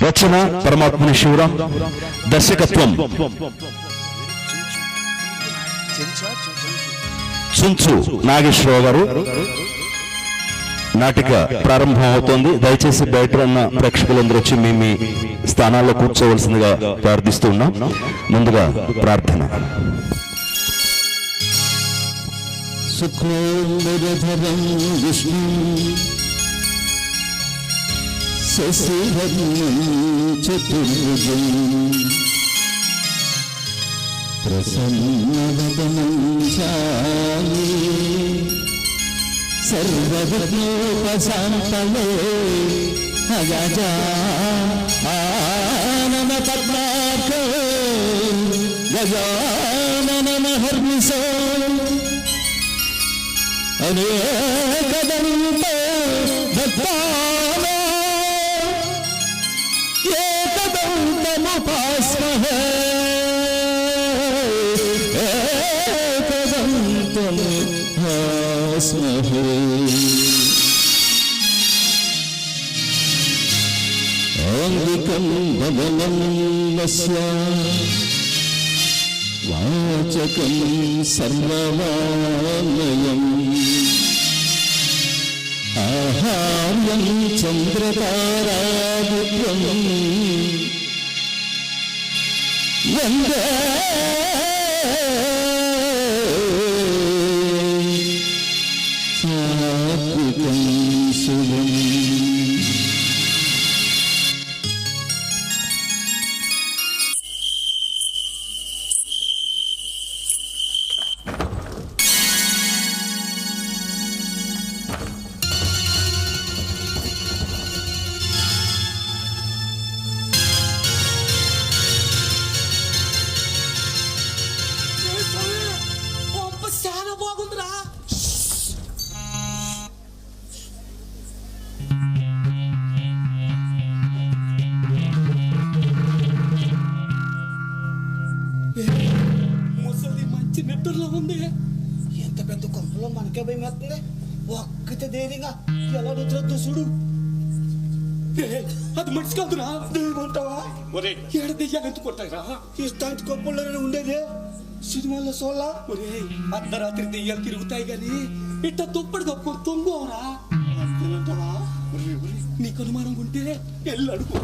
రచన పరమాత్మని శివరాం, దర్శకత్వం చుంచు నాగేశ్వరరావు గారు. నాటిక ప్రారంభం అవుతోంది. దయచేసి బయట ఉన్న ప్రేక్షకులందరూ వచ్చి మీ స్థానాల్లో కూర్చోవలసిందిగా ప్రార్థిస్తూ ఉన్నాం. ముందుగా ప్రార్థన. శుక్లోంబరధరం విష్ణు శశివర్ణం చతుర్భుజం ప్రసన్నవదనం ఛాయే సర్వవిఘ్నోపశాంతయే గజానన పద్మార్కో గజానన మహర్నిశో అనేకదంత భక్తానా ఏకదంతముపాస్మహే ఏకదంతముపాస్మహే. ఆంగికం భవనం వస్య వాచకం సర్వవానయం ఆహార్యం చంద్రతారాదిత్యం వందే సాత్వికం శుభం. చాలా బాగుందిరా. ముసలి మంచి నిద్రలో ఉంది. ఎంత పెద్ద కొంపలో మనకే భయం వేస్తుంది. ఒక్కతే ధైర్యంగా ఎలా నిద్రొద్దు చూడు. అది మనిషి కాదురా, దేవంటావా? ఏడ దెయ్యాలు ఎందుకు కొట్టాయిరా? ఇష్టాంటి కొంపల్లోనే ఉండేది. సినిమాల్లో సోలా అర్ధరాత్రి దెయ్యాలు తిరుగుతాయి గాని ఇట్ట దుప్పటి కప్పుకొని తొంగోరా. నీకు అనుమానం ఉంటే వెళ్ళి అడుగు.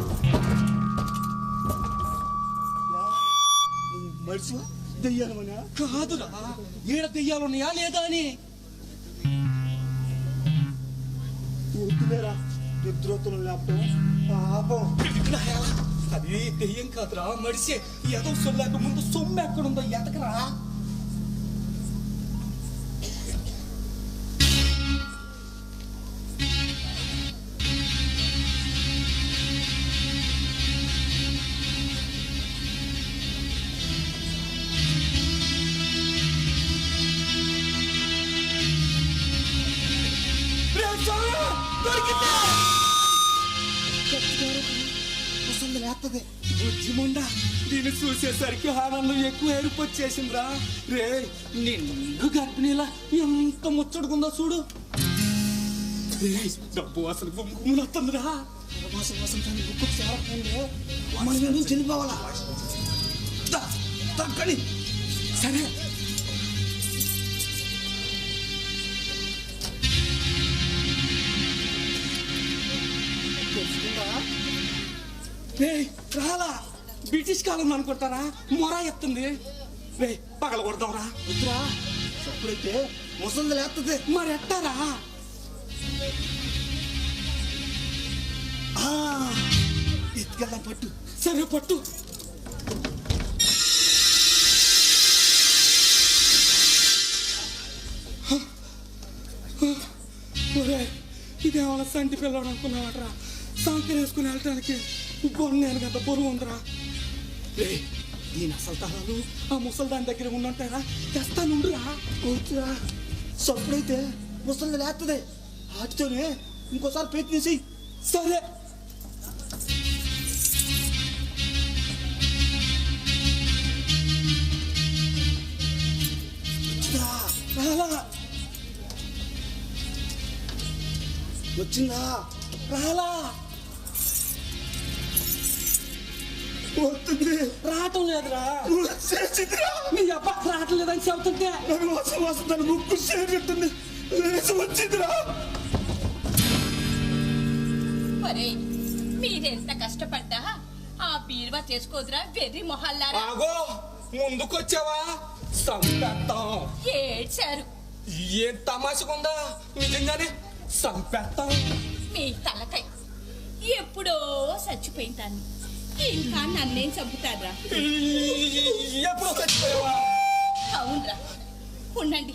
మనిషి దెయ్యాలమనా? కాదురా, ఈడ దెయ్యాలు ఉన్నాయా లేదా అని. వద్దులేరా, నిద్రోతులు లేపం పాపం. అది దెయ్యం కాదురా, మడిసే. ఏదో సొల్లాక ముందు సొమ్ము ఎక్కడుందో ఎతకరా. బుద్ధిముండా, దీన్ని చూసేసరికి ఆనందం ఎక్కువ ఏర్పొచ్చేసిందిరా. రే, నిన్ను గర్భిణీలా ఎంత ముచ్చడుకుందో చూడు. డబ్బు అసలు గుమ్మునొస్తుందిరా. చెల్లిపోవాలా తక్కని. సరే, రాలా బ్రిటిష్ కాలం అనుకుంటారా? మొరా ఎత్తుంది. రే, పగల కొడదాంరా. వద్దురా, ఎప్పుడైతే ముసలి లేస్తుంది. మరి ఎట్టారా? ఎత్తుకెళ్దాం, పట్టు. సరే, పట్టు. ఇదేమన్నా సంటి పిల్లడు అనుకున్నావట్రా? సంఖ్య వేసుకుని వెళ్ళటానికి నేను కదా పొరుగు ఉందిరా. రే, దీని అసలు తరాలు ఆ ముసలి దాని దగ్గర ఉండుంటారా? తెస్తానుండురా. కూర్చురా. సప్పుడైతే ముసలి లేస్తుంది. వాటితోనే ఇంకోసారి ప్రయత్నించి. సరే, వచ్చిందా? రాలా. వస్తుంది. రావటం లేదురా. వచ్చేసిందిరా. నీ అబ్బా రావటం లేదని చెబుతుంటే నాకు వసం వస్తుంది, ముక్కు చేరుతుంది, లేచి వచ్చిందిరా. ఒరే మీరెంత కష్టపడ్డా ఆ బీరువా చేసుకోదురా వెర్రి మొహల్లారా. ఆగో ముందుకొచ్చావా సంపేస్తాం. ఏడ్చారు. ఏం తమాషకుందా, నిజంగానే సంపేస్తాం. మీ తలకై ఎప్పుడో చచ్చిపోయిందాన్ని ఇంకా నన్నేం చంపుతారా. ఎప్పుడు చచ్చిపోయావా? అవునరా, ఉండండి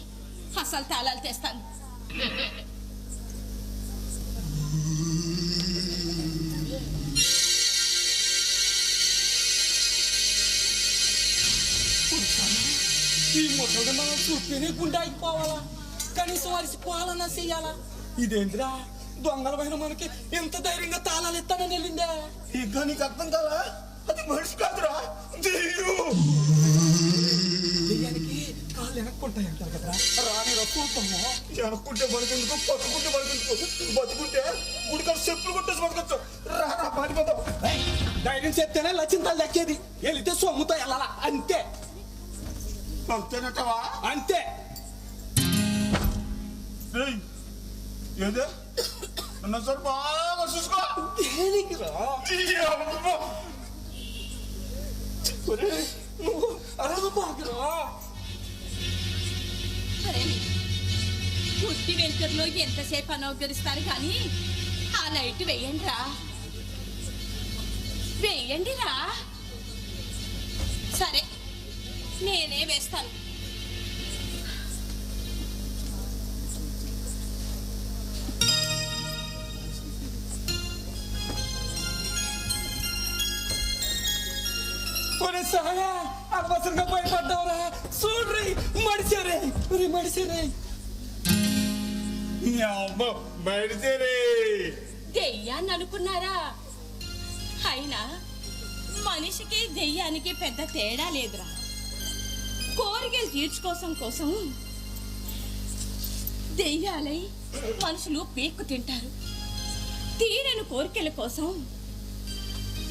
అసలు తాళాలు తెస్తాను. ఈ మొదలు మనం చూస్తేనే గుండె అయిపోవాలా, కనీసం వారికి పాలన చెయ్యాలా. ఇదేంటిరా దొంగలమైన మనకి ఎంత ధైర్యంగా తాళాలు ఇస్తానని వెళ్ళిందే. ఇంకా నీకు అర్థం కాదా? అది మనిషి కాదురా, దెయ్యం. దెయ్యానికి కాళ్ళు వెనక్కుంటాయి అంటారు కదరా. రాని రూపము వెనక్కుంటే బతుకుందుకు, పట్టుకుంటే బతుకుందుకు, బతుకుంటే గుడికారు చెప్పులు కొట్టేసి బతకొచ్చు. రా పారిపోతావు. ధైర్యం చెప్తేనే లచ్చింతాలు దక్కేది. వెళితే సొమ్ముతో వెళ్ళాలా అంతే. అంతేనట్టవా? అంతే. ఏదే అన్న సార్ బాగా చూసుకో. దేనికిరా? నువ్వు అలా బాగురా. సరే పుట్టి వెంకర్లో ఎంతసేపు అనౌకరిస్తారు కానీ ఆ లైట్ వెయ్యండిరా, వెయ్యండిరా. సరే నేనే వేస్తాను. సాగా అనవసరంగా భయపడ్డావురా. చూడ్రి మడిచారే, మడిచారే. బయటేరే దెయ్యాన్ని అనుకున్నారా? అయినా మనిషికి దెయ్యానికి పెద్ద తేడా లేదురా. కోరికలు తీర్చుకోసం కోసం దెయ్యాలై మనుషులు పీక్కు తింటారు. తీరని కోరికల కోసం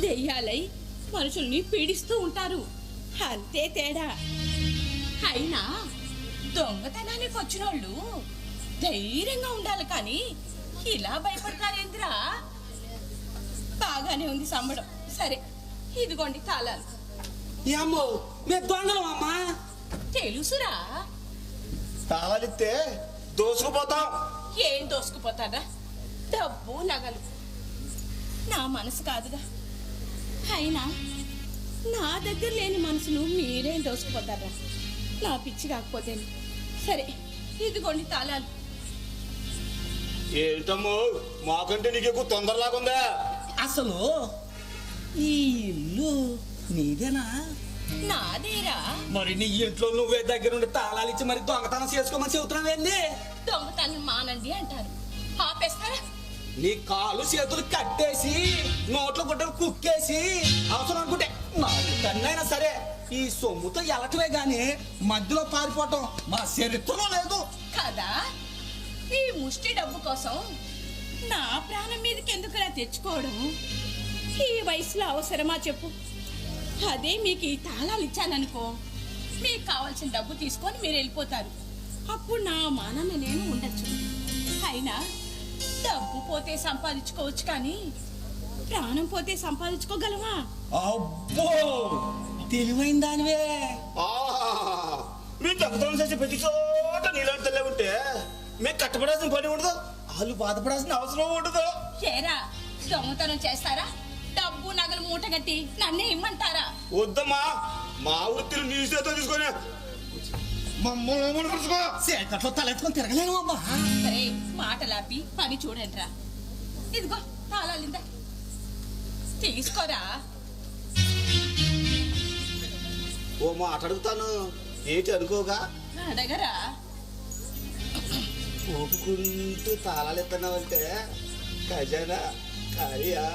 దెయ్యాలై మనుషుల్ని పీడిస్తూ ఉంటారు. అంతే తేడా. అయినా దొంగతనానికి వచ్చినోళ్ళు ధైర్యంగా ఉండాలి కానీ ఇలా భయపడతారేంద్రా. బాగానే ఉంది సంబడం. సరే ఇదిగోండి తాళాలు. ఏమో మేము దొంగలం అమ్మా. తెలుసురా. తాళాలిస్తే దోసుకుపోతాం. ఏం దోసుకుపోతారా? డబ్బు నగలు. నా మనసు కాదుగా. అయినా నా దగ్గర లేని మనసును మీరేం దోసుకుపోతారా? నా పిచ్చి కాకపోతే. సరే ఇదిగోండి తాళాలు. ఏంటమ్మో మాకంటే నీకు ఎక్కువ తొందరలాగుందా? అసలు ఈ ఇల్లు నీదేనా? నాదేరా. మరి నీ ఇంట్లో నువ్వే దగ్గరుండి తాళాలు ఇచ్చి మరి దొంగతనం చేసుకోమని చెబుతున్నావు ఏంది? దొంగతనం మానండి అంటారు, ఆపేస్తారా? నీ కాళ్ళు చేతులు కట్టేసి నోట్లో గుడ్డలు కుక్కేసి అవసరం అనుకుంటే కన్నైనా సరే ఈ సొమ్ముతో ఎలటమే గాని మధ్యలో పారిపోవటం మా చరిత్రలో లేదు కదా. ఈ ముష్టి డబ్బు కోసం నా ప్రాణం మీదకి ఎందుకురా తెచ్చుకోవడం? ఈ వయసులో అవసరమా చెప్పు? అదే మీకు ఈ తాళాలు ఇచ్చాననుకో, మీకు కావాల్సిన డబ్బు తీసుకొని మీరు వెళ్ళిపోతారు. అప్పుడు నా మానాన్న నేను ఉండొచ్చు. అయినా డబ్బు పోతే సంపాదించుకోవచ్చు కానీ ప్రాణం పోతే సంపాదించుకోగలవా? అబ్బో తెలివైన దానివే. మీ దొంగతనం చేసి ప్రతి చోట నీలాంటి తెల్లే ఉంటే మేము కట్టబడాల్సిన పని ఉండదు, వాళ్ళు బాధపడాల్సిన అవసరం ఉండదు. ఏరా దొంగతనం చేస్తారా? డబ్బు నగలు మూటగట్టి నన్నే ఇమ్మంటారా? వద్దమ్మా, మా వృత్తిని నీ చేత తీసుకొని మమ్మల్ని చూసుకో. సేకట్లో తలెత్తుకొని తిరగలేను అమ్మా. సరే మాటలాపి పని చూడండి రా. ఇదిగో తాళాలిందా, తీసుకోరా. ఓ మాట అడుగుతాను, ఏంటి అనుకోగా? అడగరా. పోపుకుంటూ తాళాలు ఎత్తన్నావంటే ఖజానా ఖాళీయా?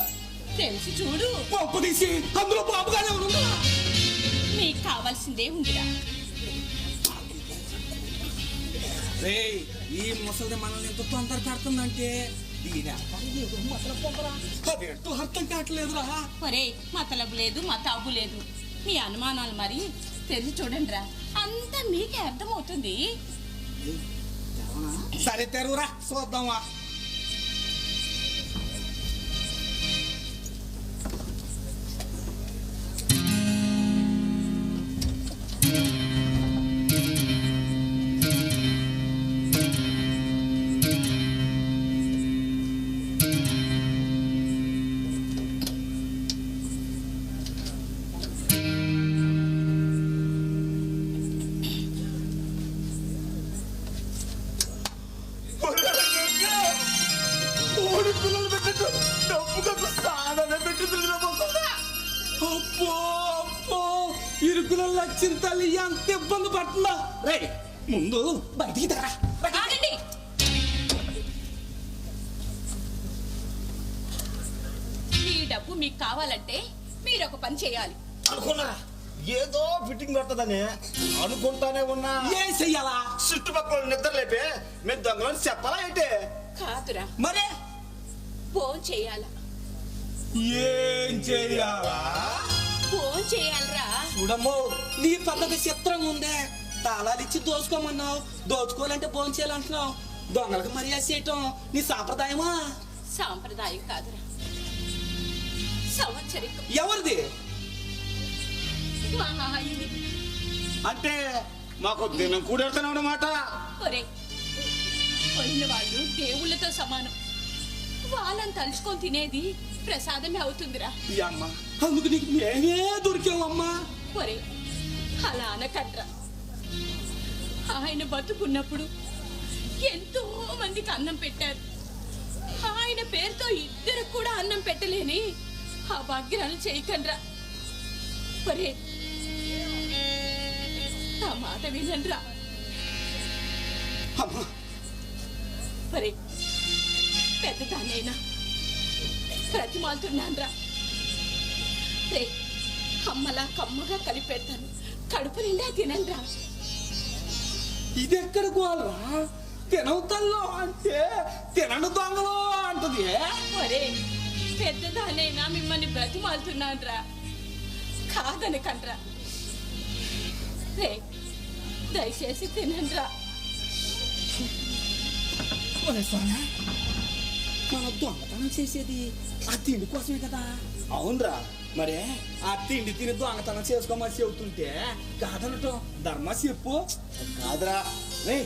తెలిసి చూడు. పప్పు తీసి అందులో పాపుగానే ఉందా? నీకు కావాల్సిందే ఉందిరా. రే ఈ ముసలిది మనల్ని ఎంత తొందర పెడుతుందంటే దీని అర్థం ఏదో మతల పొందరా అదేంటో అర్థం కావట్లేదురా. ఒరే మతలబు లేదు మతాబు లేదు, మీ అనుమానాలు మరి తెలిసి చూడండి రా, అంతా మీకే అర్థమవుతుంది. సరే తెరువురా చూద్దామా. అబ్బో అబ్బో ఇరుకుల లక్ష్యం తల్లి ఎంత ఇబ్బంది పడుతుందా. రే ముందు బయటికి తగరా. ఆగండి. ఈ డబ్బు మీకు కావాలంటే మీరు ఒక పని చేయాలి. అనుకున్నా ఏదో ఫిట్టింగ్ పడుతుందని అనుకుంటానే ఉన్నా. ఏం చెయ్యాలా? చుట్టుపక్కల నిద్ర లేపే మేము దొంగలని చెప్పాలా ఏంటి? కాదురా, మరే ఫోన్ చేయాలా. ఏం చెయ్యాలా? ఫోన్ చేయాలరా. చూడమ్మో నీ పద్ధతి చిత్రంగా ఉందే. తాళాలు ఇచ్చి దోచుకోమన్నావు, దోచుకోవాలంటే ఫోన్ చేయాలంటున్నావు. దొంగలకు మర్యాద చేయటం నీ సాంప్రదాయమా? సాంప్రదాయం కాదురా, సంవత్సరికం. ఎవరిది? మా ఆయనది. అంటే మాకు దినం కూడెడుతున్నావు అన్నమాట. ఒరే, పోయిన వాళ్ళు దేవుళ్ళతో సమానం, వాళ్ళని తలుచుకొని తినేది ప్రసాదమే అవుతుందిరా. ఈ అమ్మ అందుకు నీకు మేమే దొరికామమ్మా. ఒరే అలా అనకట్రా, ఆయన బతుకున్నప్పుడు ఎంతో మందికి అన్నం పెట్టారు. ఆయన పేరుతో ఇద్దరు కూడా అన్నం పెట్టలేని ఆ భాగ్యాలు చేయకండ్రా. ఒరే ఆ మాట వినండ్రా. అమ్మా ఒరే పెద్దదాన్నైనా ప్రతిమాలుతున్నాన్రా. రే అమ్మలా కమ్మగా కలిపి పెడతాను, కడుపు నిండా తినండ్రా. ఇది ఎక్కడ గోలరా? తినవుతల్లో అంటే తినను దొంగలు అంటది. ఒరే పెద్దదానైనా మిమ్మల్ని బ్రతిమాలుతున్నాన్రా, కాదనకండ్రా. రే దయచేసి తినండ్రా. ఒరే స్వామి, మన దొంగతనం చేసేది ఆ తిండి కోసమే కదా. అవునరా, మరే ఆ తిండి తిని దొంగతనం చేసుకోమని చెబుతుంటే కాదనటం ధర్మ చెప్పు. కాదురా, రే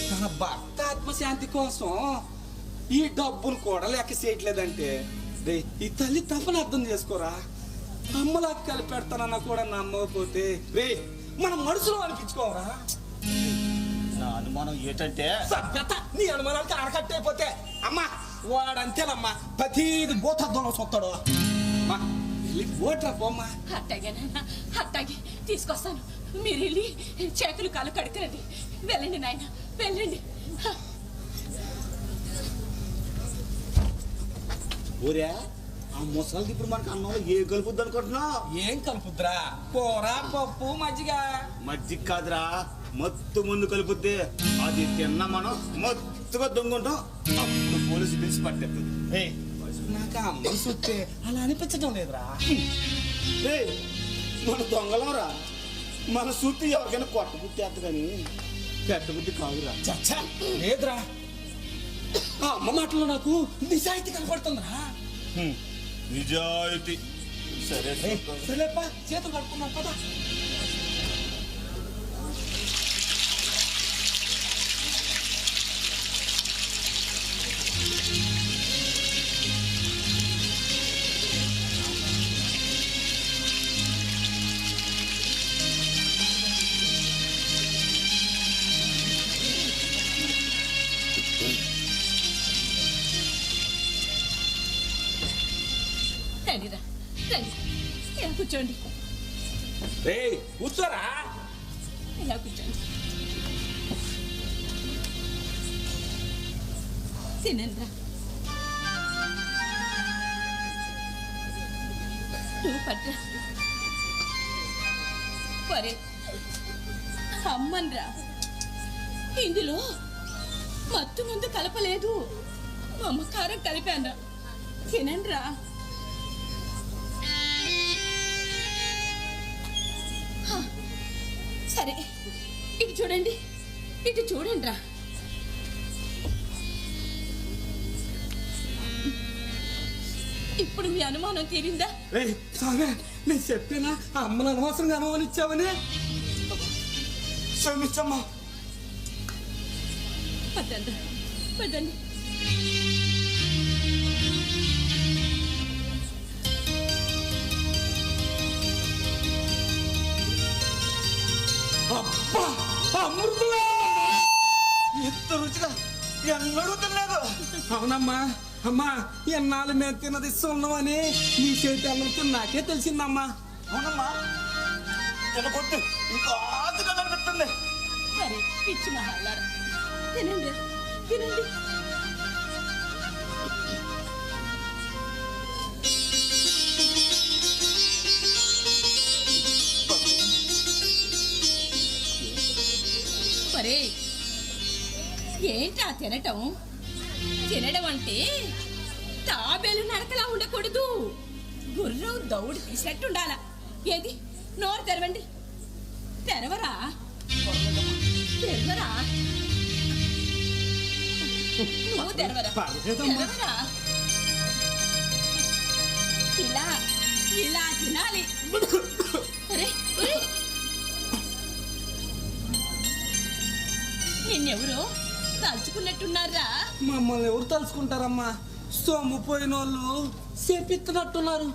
తన భర్త ఆత్మశాంతి కోసం ఈ డబ్బును కూడా లెక్క చేయట్లేదంటే రే ఈ తల్లి తప్పని అర్థం చేసుకోరా. అమ్మలా కలిపి పెడతానన్నా కూడా నమ్మకపోతే రే మనం మనుషులు అనిపించుకోవరా. నా అనుమానం ఏంటంటే సభ్యత నీ అనుమానానికి ఆడకట్టయిపోతే అమ్మా వాడంతేనమ్మా ప్రతిది బోతద్దంలో చూస్తాడు. అమ్మా వెళ్ళి ఓట్రా పోమ్మా. అట్టాగేనైనా అట్టాగే తీసుకొస్తాను. మీరు వెళ్ళి చేతులు కాలు కడుకురండి. వెళ్ళండి నాయన వెళ్ళండి. ఊరే ఆ ముసలిది ఇప్పుడు మనకు అన్నంలో ఏం కలుపుద్ది అనుకుంటున్నావు? ఏం కలుపుద్రా? కూర పప్పు మజ్జిగ. మజ్జిగ కాదురా, మత్తు ముందు కలుపుద్ది. అది తిన్నా మనం మత్తుగా దొంగుంటాం, అప్పుడు పోలీసు పిలిచి పట్టేస్తుంది. రే నాకు ఆ అమ్మని చూస్తే అలా అనిపించడం లేదురా. ఏయ్, మన దొంగలంరా, మన సుత్తి ఎవరికైనా కొట్ట బుద్ధి ఎత్త కానీ పెట్ట బుద్ధి కాదురా. చచ్చా లేదురా, ఆ అమ్మ మాటలో నాకు నిజాయితీ కనపడుతుందిరా. నిజాయితీ సరే సరేపా చేతులు కట్టుకున్నాం కదా. రండిరా రండి, ఇలా కూర్చోండి. రే కూర్చోరా. ఇలా కూర్చోండి. తినండిరా. నువ్వు పట్రా. ఒరే అమ్మన్రా, ఇందులో మత్తు ముందు కలపలేదు. మమకారం కలిపాను. తినండ్రా. హ, సరే ఇటు చూడండి, ఇటు చూడండిరా. ఇప్పుడు మీ అనుమానం తీరిందా? రేయ్ స్వామి, నేను చెప్పినా అమ్మను అనవసరంగా అనుమానించావని. క్షమించమ్మా. పదండి పదండి. అబ్బా, అమృతమే! ఎంత రుచిగా ఎన్నడూ తినలేదు. అవునమ్మా, అమ్మా ఎన్నాళ్ళు మేము తిన్నది సున్నమని నీ చేతి అన్నం నాకే తెలిసిందమ్మా. అవునమ్మా, తినకొద్దు ఇంకా తినాలనిపిస్తుంది. సరే పిచ్చి మహాళ్ళారా, తినండి తినండి. మరే ఏంటా తినటం? తినడం అంటే తాబేలు నడకలా ఉండకూడదు, గుర్రం దౌడు తీసినట్టు ఉండాలా. ఏది నోరు తెరవండి. తెరవరా తెరవరా, నువ్వు తెరవరా తెరవరా. ఇలా ఇలా తినాలి. ఒరే, ఒరే. నిన్నెవరో తలుచుకున్నట్టున్నారా? మమ్మల్ని ఎవరు తలుచుకుంటారమ్మా? సొమ్ము పోయిన వాళ్ళు చేపిస్తున్నట్టున్నారు.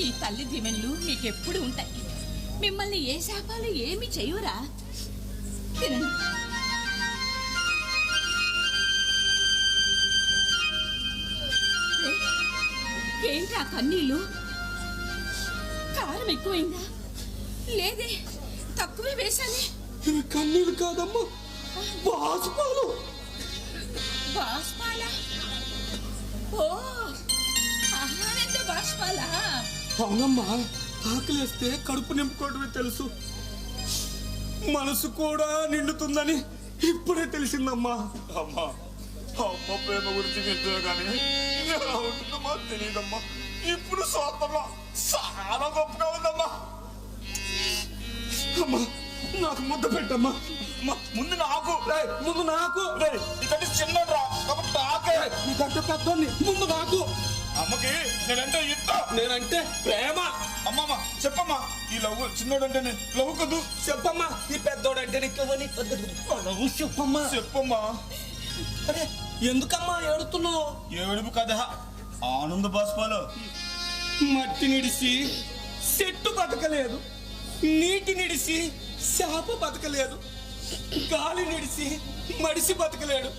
ఈ తల్లి దీవెనలు మీకెప్పుడు ఉంటాయి. మిమ్మల్ని ఏ శాపాలు ఏమి చెయ్యురా. తినండి. ఏంటి ఆ కన్నీళ్ళు? కారం ఎక్కువైందా? లేదే, తక్కువే వేశానే. ఇవి కన్నీళ్ళు కాదమ్మా, బాసుపాలు. బాష్పాల? ఓ, ఆహారంత బాష్పాలా? అవునమ్మా, ఆకలేస్తే కడుపు నింపుకోవడమే తెలుసు, మనసు కూడా నిండుతుందని ఇప్పుడే తెలిసిందమ్మా. అమ్మా, అమ్మ ప్రేమ గురించి వింటున్నా కానీ ఎలా ఉంటుందమ్మా తెలియదమ్మా. ఇప్పుడు సోదరులో చాలా గొప్పగా ఉందమ్మా. అమ్మా, నాకు ముద్ద పెట్టమ్మా. అమ్మా, ముందు నాకు. రేయ్, ముందు నాకు. ఇక్కడ చిన్నరా కాబట్టి నాకే. నీకంటే పెద్దోన్ని, ముందు నాకు. అమ్మకి నేనంటే ఇష్టం. నేనంటే ప్రేమ. అమ్మమ్మ చెప్పమ్మా, ఈ లవ్ చిన్నోడంటే లవ్ కదూ. చెప్పమ్మా, ఈ పెద్దోడంటే నీకు చెప్పమ్మా. చెప్పమ్మా. అరే, ఎందుకమ్మా ఏడుతున్నావు? ఏడుపు కదా, ఆనంద బాష్పాలు. మట్టి నిడిసి చెట్టు బతకలేదు, నీటి నిడిసి చేప బతకలేదు, గాలి నిడిసి మడిసి బతకలేడు.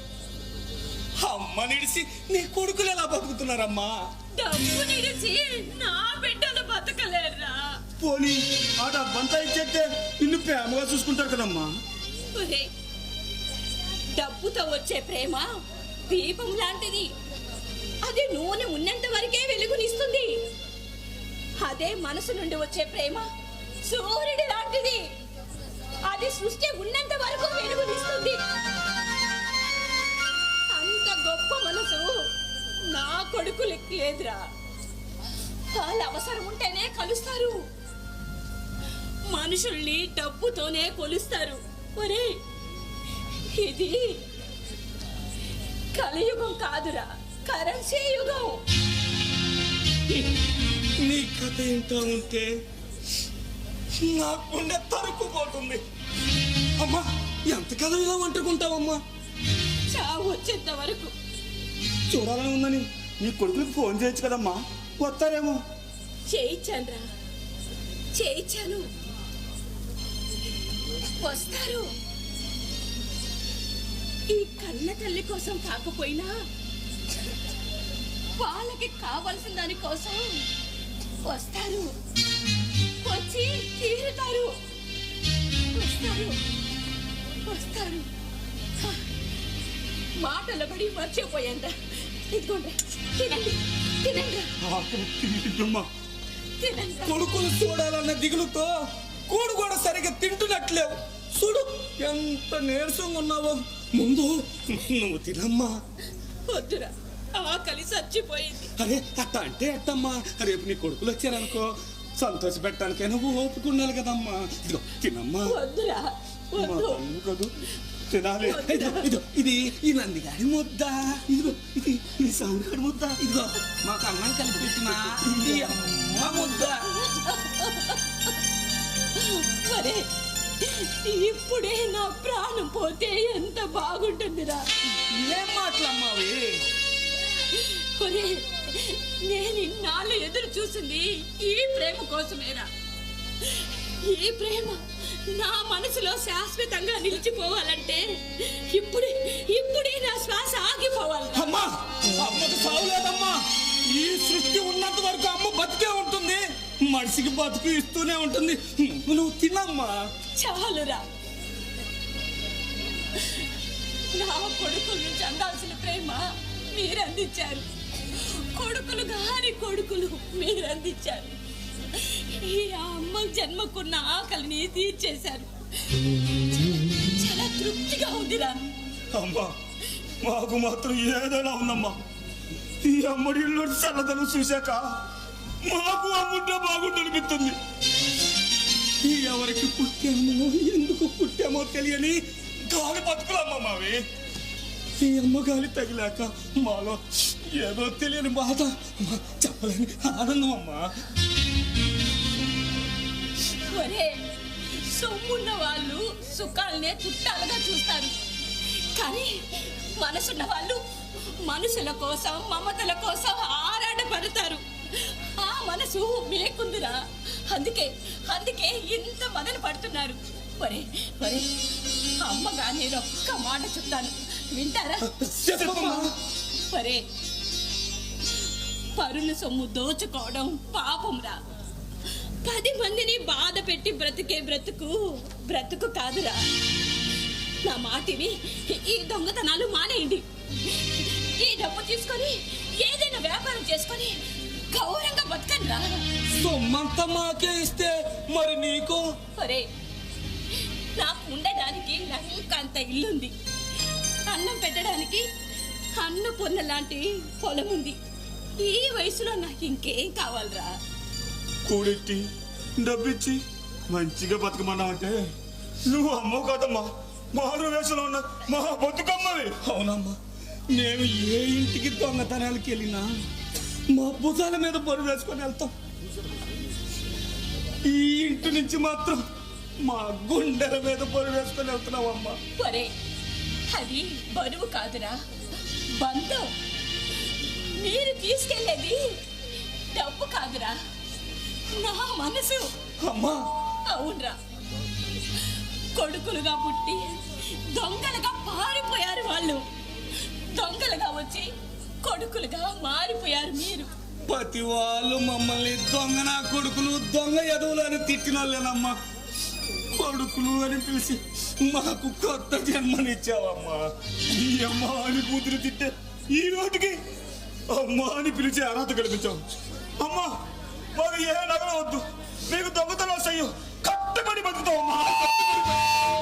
అమ్మ నిడిసి నీ కొడుకులు ఎలా బతుకుతున్నారమ్మా? డబ్బు నిడిచి నా బిడ్డలు బతకలేరా. పోనీ ఆ డబ్బంతా ఇచ్చేస్తే నిన్ను ప్రేమగా చూసుకుంటారు కదమ్మా. ఒరే, డబ్బుతో వచ్చే ప్రేమ దీపం లాంటిది. అది నూనె ఉన్నంత వరకే వెలుగునిస్తుంది. అదే మనసు నుండి వచ్చే ప్రేమ సూర్యుడి లాంటిది. అది సృష్టి ఉన్నంత వరకు వెలుగునిస్తుంది. అంత గొప్ప మనసు నా కొడుకులకి లేదురా. వాళ్ళు అవసరం ఉంటేనే కలుస్తారు. మనుషుల్ని డబ్బుతోనే కొలుస్తారు. ఒరే, ఇది కలియుగం కాదురా, కరెన్సీ యుగం. నీ కథ ఏంటో ఉంటే నా గుండె తరుక్కుపోతుంది. అమ్మా, ఎంతకాలం ఇలా వండుకుంటావమ్మా? చావు వచ్చేంత వరకు. చూడాలని ఉందని నీ కొడుకులకు ఫోన్ చేయొచ్చు కదమ్మా, వస్తారేమో. చేయించానురా, చేయించాను. వస్తారు. ఈ కన్న తల్లి కోసం కాకపోయినా వాళ్ళకి కావాల్సిన దాని కోసం వస్తారు. వచ్చి తీరుతారు. వస్తారు వస్తారు. హ, మాటల పడి మర్చిపోయాను. ఇదిగోండి, తినండి తినండి అమ్మా, తినండి. కొడుకులు చూడాలన్న దిగులుతో కూడు కూడా సరిగ్గా తింటున్నట్లేవు. చూడు ఎంత నీరసంగా ఉన్నావో. ముందు నువ్వు తినమ్మా. వద్దురా, ఆకలి చచ్చిపోయింది. అరే అట్ట అంటే అట్టమ్మా, రేపు నీ కొడుకులు వచ్చారనుకో సంతోష పెట్టడానికైనా ఓపుకున్నాను కదమ్మా. ఇదిగో తినమ్మా. వద్దురా, మా వద్దు. తల్లి కదూ, తినాలి. ఇదిగో ఇది ఈ నందిగాడి ముద్ద, ఇదిగో ఇది సౌందర్య ముద్ద, ఇదిగో మాకు అన్నం కలిపి పెట్టిన ఈ అమ్మ ముద్ద. మరే ఇప్పుడే నా ప్రాణం పోతే ఎంత బాగుంటుందిరా. ఏం మాటలమ్మావి? ఒరే, నేను ఇన్నాళ్ళు ఎదురు చూసింది ఈ ప్రేమ కోసమేరా. ఈ ప్రేమ నా మనసులో శాశ్వతంగా నిలిచిపోవాలంటే ఇప్పుడే నా శ్వాస ఆగిపోవాలి. అమ్మా, అమ్మకు సావు లేదమ్మా. ఈ సృష్టి ఉన్నంత వరకు అమ్మ బతికే ఉంటుంది, మనిషికి బతుకు ఇస్తూనే ఉంటుంది. నువ్వు తినమ్మా. చాలురా. నా కొడుకుల నుంచి అందాల్సిన ప్రేమ మీరందించారు. కొడుకులు గారి కొడుకులు మీరందించారు. ఈ అమ్మ జన్మకున్న ఆకలిని తీర్చేశారు. చాలా తృప్తిగా ఉందిరా. అమ్మా మాకు మాత్రం ఏదైనా ఉందమ్మా. ఈ అమ్మడి ఇల్లు చల్లదనం చూశాక మాకు అమ్ముంటే బాగుండనిపిస్తుంది. ఈ ఎవరికి పుట్టామో ఎందుకు పుట్టామో తెలియని గాలి బతుకులమ్మ మావి. ఈ అమ్మ గాలి తగిలాక మాలో ఏదో తెలియని బాధ, చెప్పలేని ఆనందం అమ్మా. ఒరే, సొమ్మున్న వాళ్ళు సుఖాలనే చుట్టాలుగా చూస్తారు, కానీ మనసున్న వాళ్ళు మనుషుల కోసం మమతల కోసం ఆరాటపడతారు. ఆ మనసు మీకుందిరా. అందుకే ఇంత మొదలు పడుతున్నారు. ఒరే అమ్మగా నేను ఒక్క మాట చెప్తాను, వింటారా? చెప్పమ్మా. ఒరే, పరుల సొమ్ము దోచుకోవడం పాపంరా. 10 మందిని బాధ పెట్టి బ్రతికే బ్రతుకు కాదురా. నా మాటిని ఈ దొంగతనాలు మానేయండి. ఈ డబ్బు తీసుకొని ఏదైనా వ్యాపారం చేసుకొని గౌరవంగా బతకండిరా. సొమ్మంతా మాకే ఇస్తే మరి నీకు? ఒరే, నాకు ఉండడానికి లంకంత ఇల్లుంది, అన్నం పెట్టడానికి అన్నపూర్ణ లాంటి పొలం ఉంది. ఈ వయసులో నాకు ఇంకేం కావాలరా? కూడెట్టి డబ్బిచ్చి మంచిగా బతుకమన్నావంటే నువ్వు అమ్మవు కాదమ్మా, మారు వేషంలో ఉన్న మా బతుకమ్మవి. అవునమ్మా, నేను ఏ ఇంటికి దొంగతనాలకు వెళ్ళినా మా భుజాల మీద బరువు వేసుకొని వెళ్తాం. ఈ ఇంటి నుంచి మాత్రం మా గుండెల మీద బరువు వేసుకొని వెళ్తున్నావమ్మా. ఒరే, అది బరువు కాదురా, బంధం. మీరు తీసుకెళ్ళేది డబ్బు కాదురా, నా మనసు. అమ్మా, అవునరా, కొడుకులుగా పుట్టి దొంగలుగా పారిపోయారు వాళ్ళు. దొంగలుగా వచ్చి కొడుకులుగా మారిపోయారు మీరు. ప్రతి వాళ్ళు మమ్మల్ని దొంగ నా కొడుకులు, దొంగ ఎదవులు అని తిట్టిన వాళ్ళేనమ్మా. కొడుకులు అని పిలిచి మాకు కొత్త జన్మనిచ్చావమ్మా. ఈ అమ్మ అని కూతురు తిట్టే ఈ రోజుకి అమ్మ అని పిలిచే అర్హత కల్పించావు. అమ్మా మాకు ఏ నగరం వద్దు, నీకు దొంగతనం సయ్యు కట్టుబడి బతుకుతావమ్మా.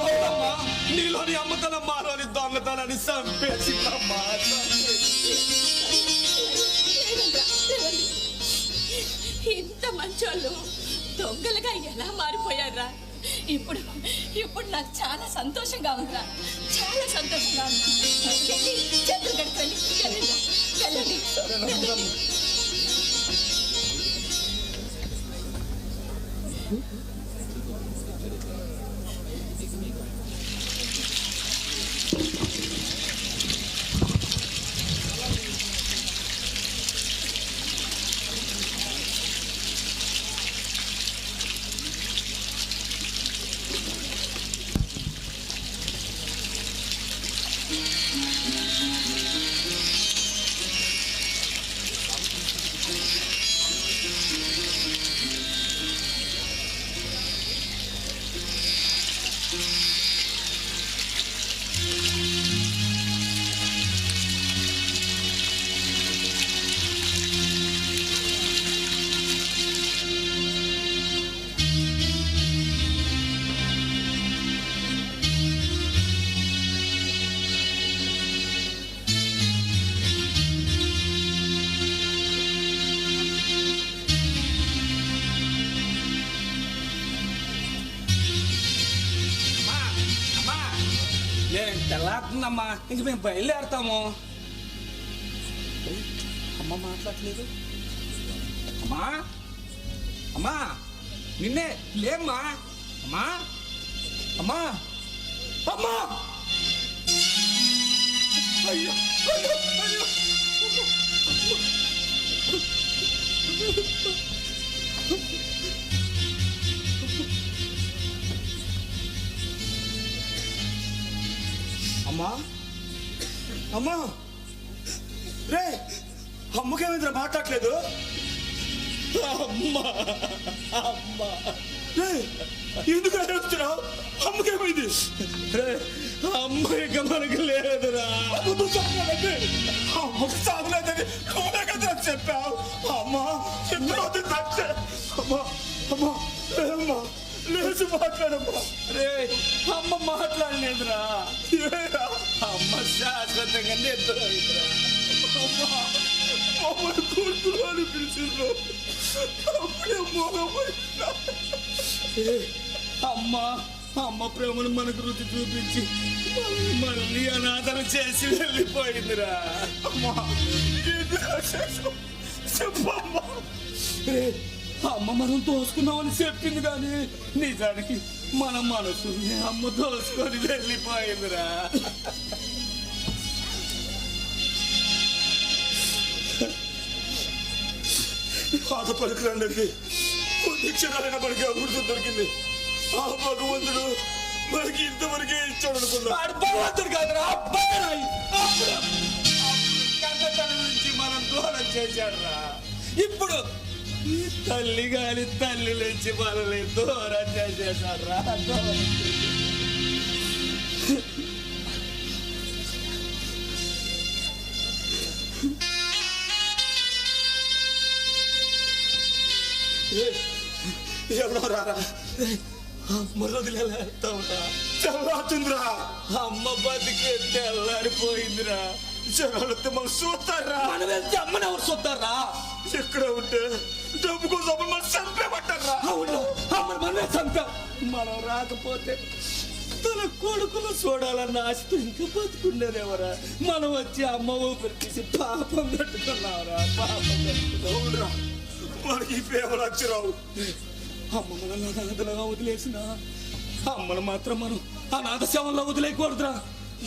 అవునమ్మా, నీలోని అమ్మతనం మాలోని దొంగతనాన్ని చంపేసిందమ్మా. ఇంత మంచోళ్ళు దొంగలుగా ఎలా మారిపోయారా? ఇప్పుడు నాకు చాలా సంతోషంగా ఉందిరా, చాలా సంతోషంగా ఉంది. చేతులు కట్టుకొని వెళ్ళండి. నేను తెల్లారుతుందమ్మా, ఇంక మేము బయలుదేరుతాము. అమ్మ మాట్లాడలేదు. అమ్మా అమ్మా నిన్నే లేమ్మా. అమ్మా అమ్మా అమ్మా. అయ్యో అయ్యో అయ్యో. అమ్మా అమ్మా రే, అమ్మకేమైందిరా మాట్లాడలేదు? అమ్మా అమ్మా రే, ఎందుకు అడుగుతున్నావు? అమ్మకేమైంది? రే, అమ్మ ఇక మనకి లేదురా. అమ్మకు సాగులేదని నువ్వే కదా చెప్పావు. అమ్మా చెప్తున్నావు. అమ్మా అమ్మా అమ్మా లేచి మాట్లాడమ్మా. రే, అమ్మ మాట్లాడలేదురా. అమ్మ శాశ్వతంగా నిద్రపోయిందిరా. అమ్మా అమ్మని కూతురు అని పిలిచిండ్రు. అప్పుడే మోగపోయిందా? అమ్మా అమ్మ ప్రేమను మనకు రుచి చూపించి మళ్ళీ అనాథన చేసి వెళ్ళిపోయిందిరా. అమ్మా చెప్పమ్మా. రే, అమ్మ మనం దోసుకున్నామని చెప్పింది కానీ నిజానికి మన మనసుని అమ్మ దోసుకొని వెళ్ళిపోయిందిరా. పాత పలుకురండి కొద్ది క్షణాలైన మనకి అభివృద్ధి దొరికింది. ఆ భగవంతుడు మనకి ఇంతవరకే ఇచ్చాడు అనుకున్నా. భగవంతుడు కాదురా, కన్నతనం నుంచి మనం దూరం చేశాడురా. ఇప్పుడు ఈ తల్లి గాని తల్లి నుంచి మనల్ని దూరం చేసేశాడురా. ఎవరో రారా, అమ్మ వదిలేస్తావురా. చల్లారుతుందిరా. అమ్మ బతికే తెల్లారిపోయిందిరా. జనాలతో మనం చూస్తారా? మనం వెళ్తే అమ్మని ఎవరు చూస్తారా? ఎక్కడ ఉంటే డబ్బు కోసం మనం చంపేమంటారా? అవును, అమ్మని మనమే చంపాం. మనం రాకపోతే తన కొడుకులు చూడాలన్న ఆశతో ఇంకా బతుకునేదేవరా. మనం వచ్చి అమ్మ ఊపిరి తీసి పాపం కట్టుకున్నావురా. పాపం కట్టుకున్నావురా. మనకి ఈ ప్రేమలు వచ్చిరావు. అమ్మ మనల్ని అనాథలుగా వదిలేసిన అమ్మను మాత్రం మనం అనాథ శవంలో వదిలేయకూడదురా.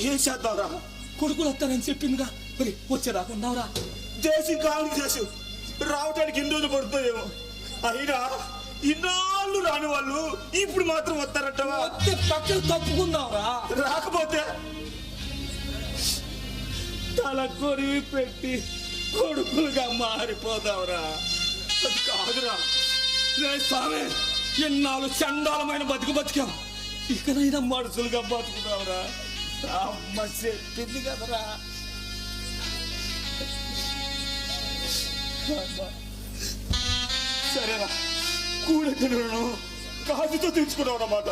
ఏం చేద్దాంరా? కొడుకులు వస్తారని చెప్పిందిగా, మరి వచ్చేదాకున్నావురా. దేశం కావాలి చేసు రావటానికి ఎన్ని రోజులు పడుతుందేమో. అయినా ఇన్నాళ్ళు రాని వాళ్ళు ఇప్పుడు మాత్రం వస్తారట్టవా? వస్తే పక్కన తప్పుకుందాంరా. రాకపోతే తల కొరివి పెట్టి కొడుకులుగా మారిపోదావురా. అది కాదురా. రే స్వామి, ఎన్నాళ్ళు చండాలమైన బతికాం, ఇకనైనా మనుషులుగా బతుకుతావురా. అమ్మ చెప్పింది కదరా. సరేరా, కూడెక్కను కాఫీతో తెచ్చుకున్నావు అన్నమాట.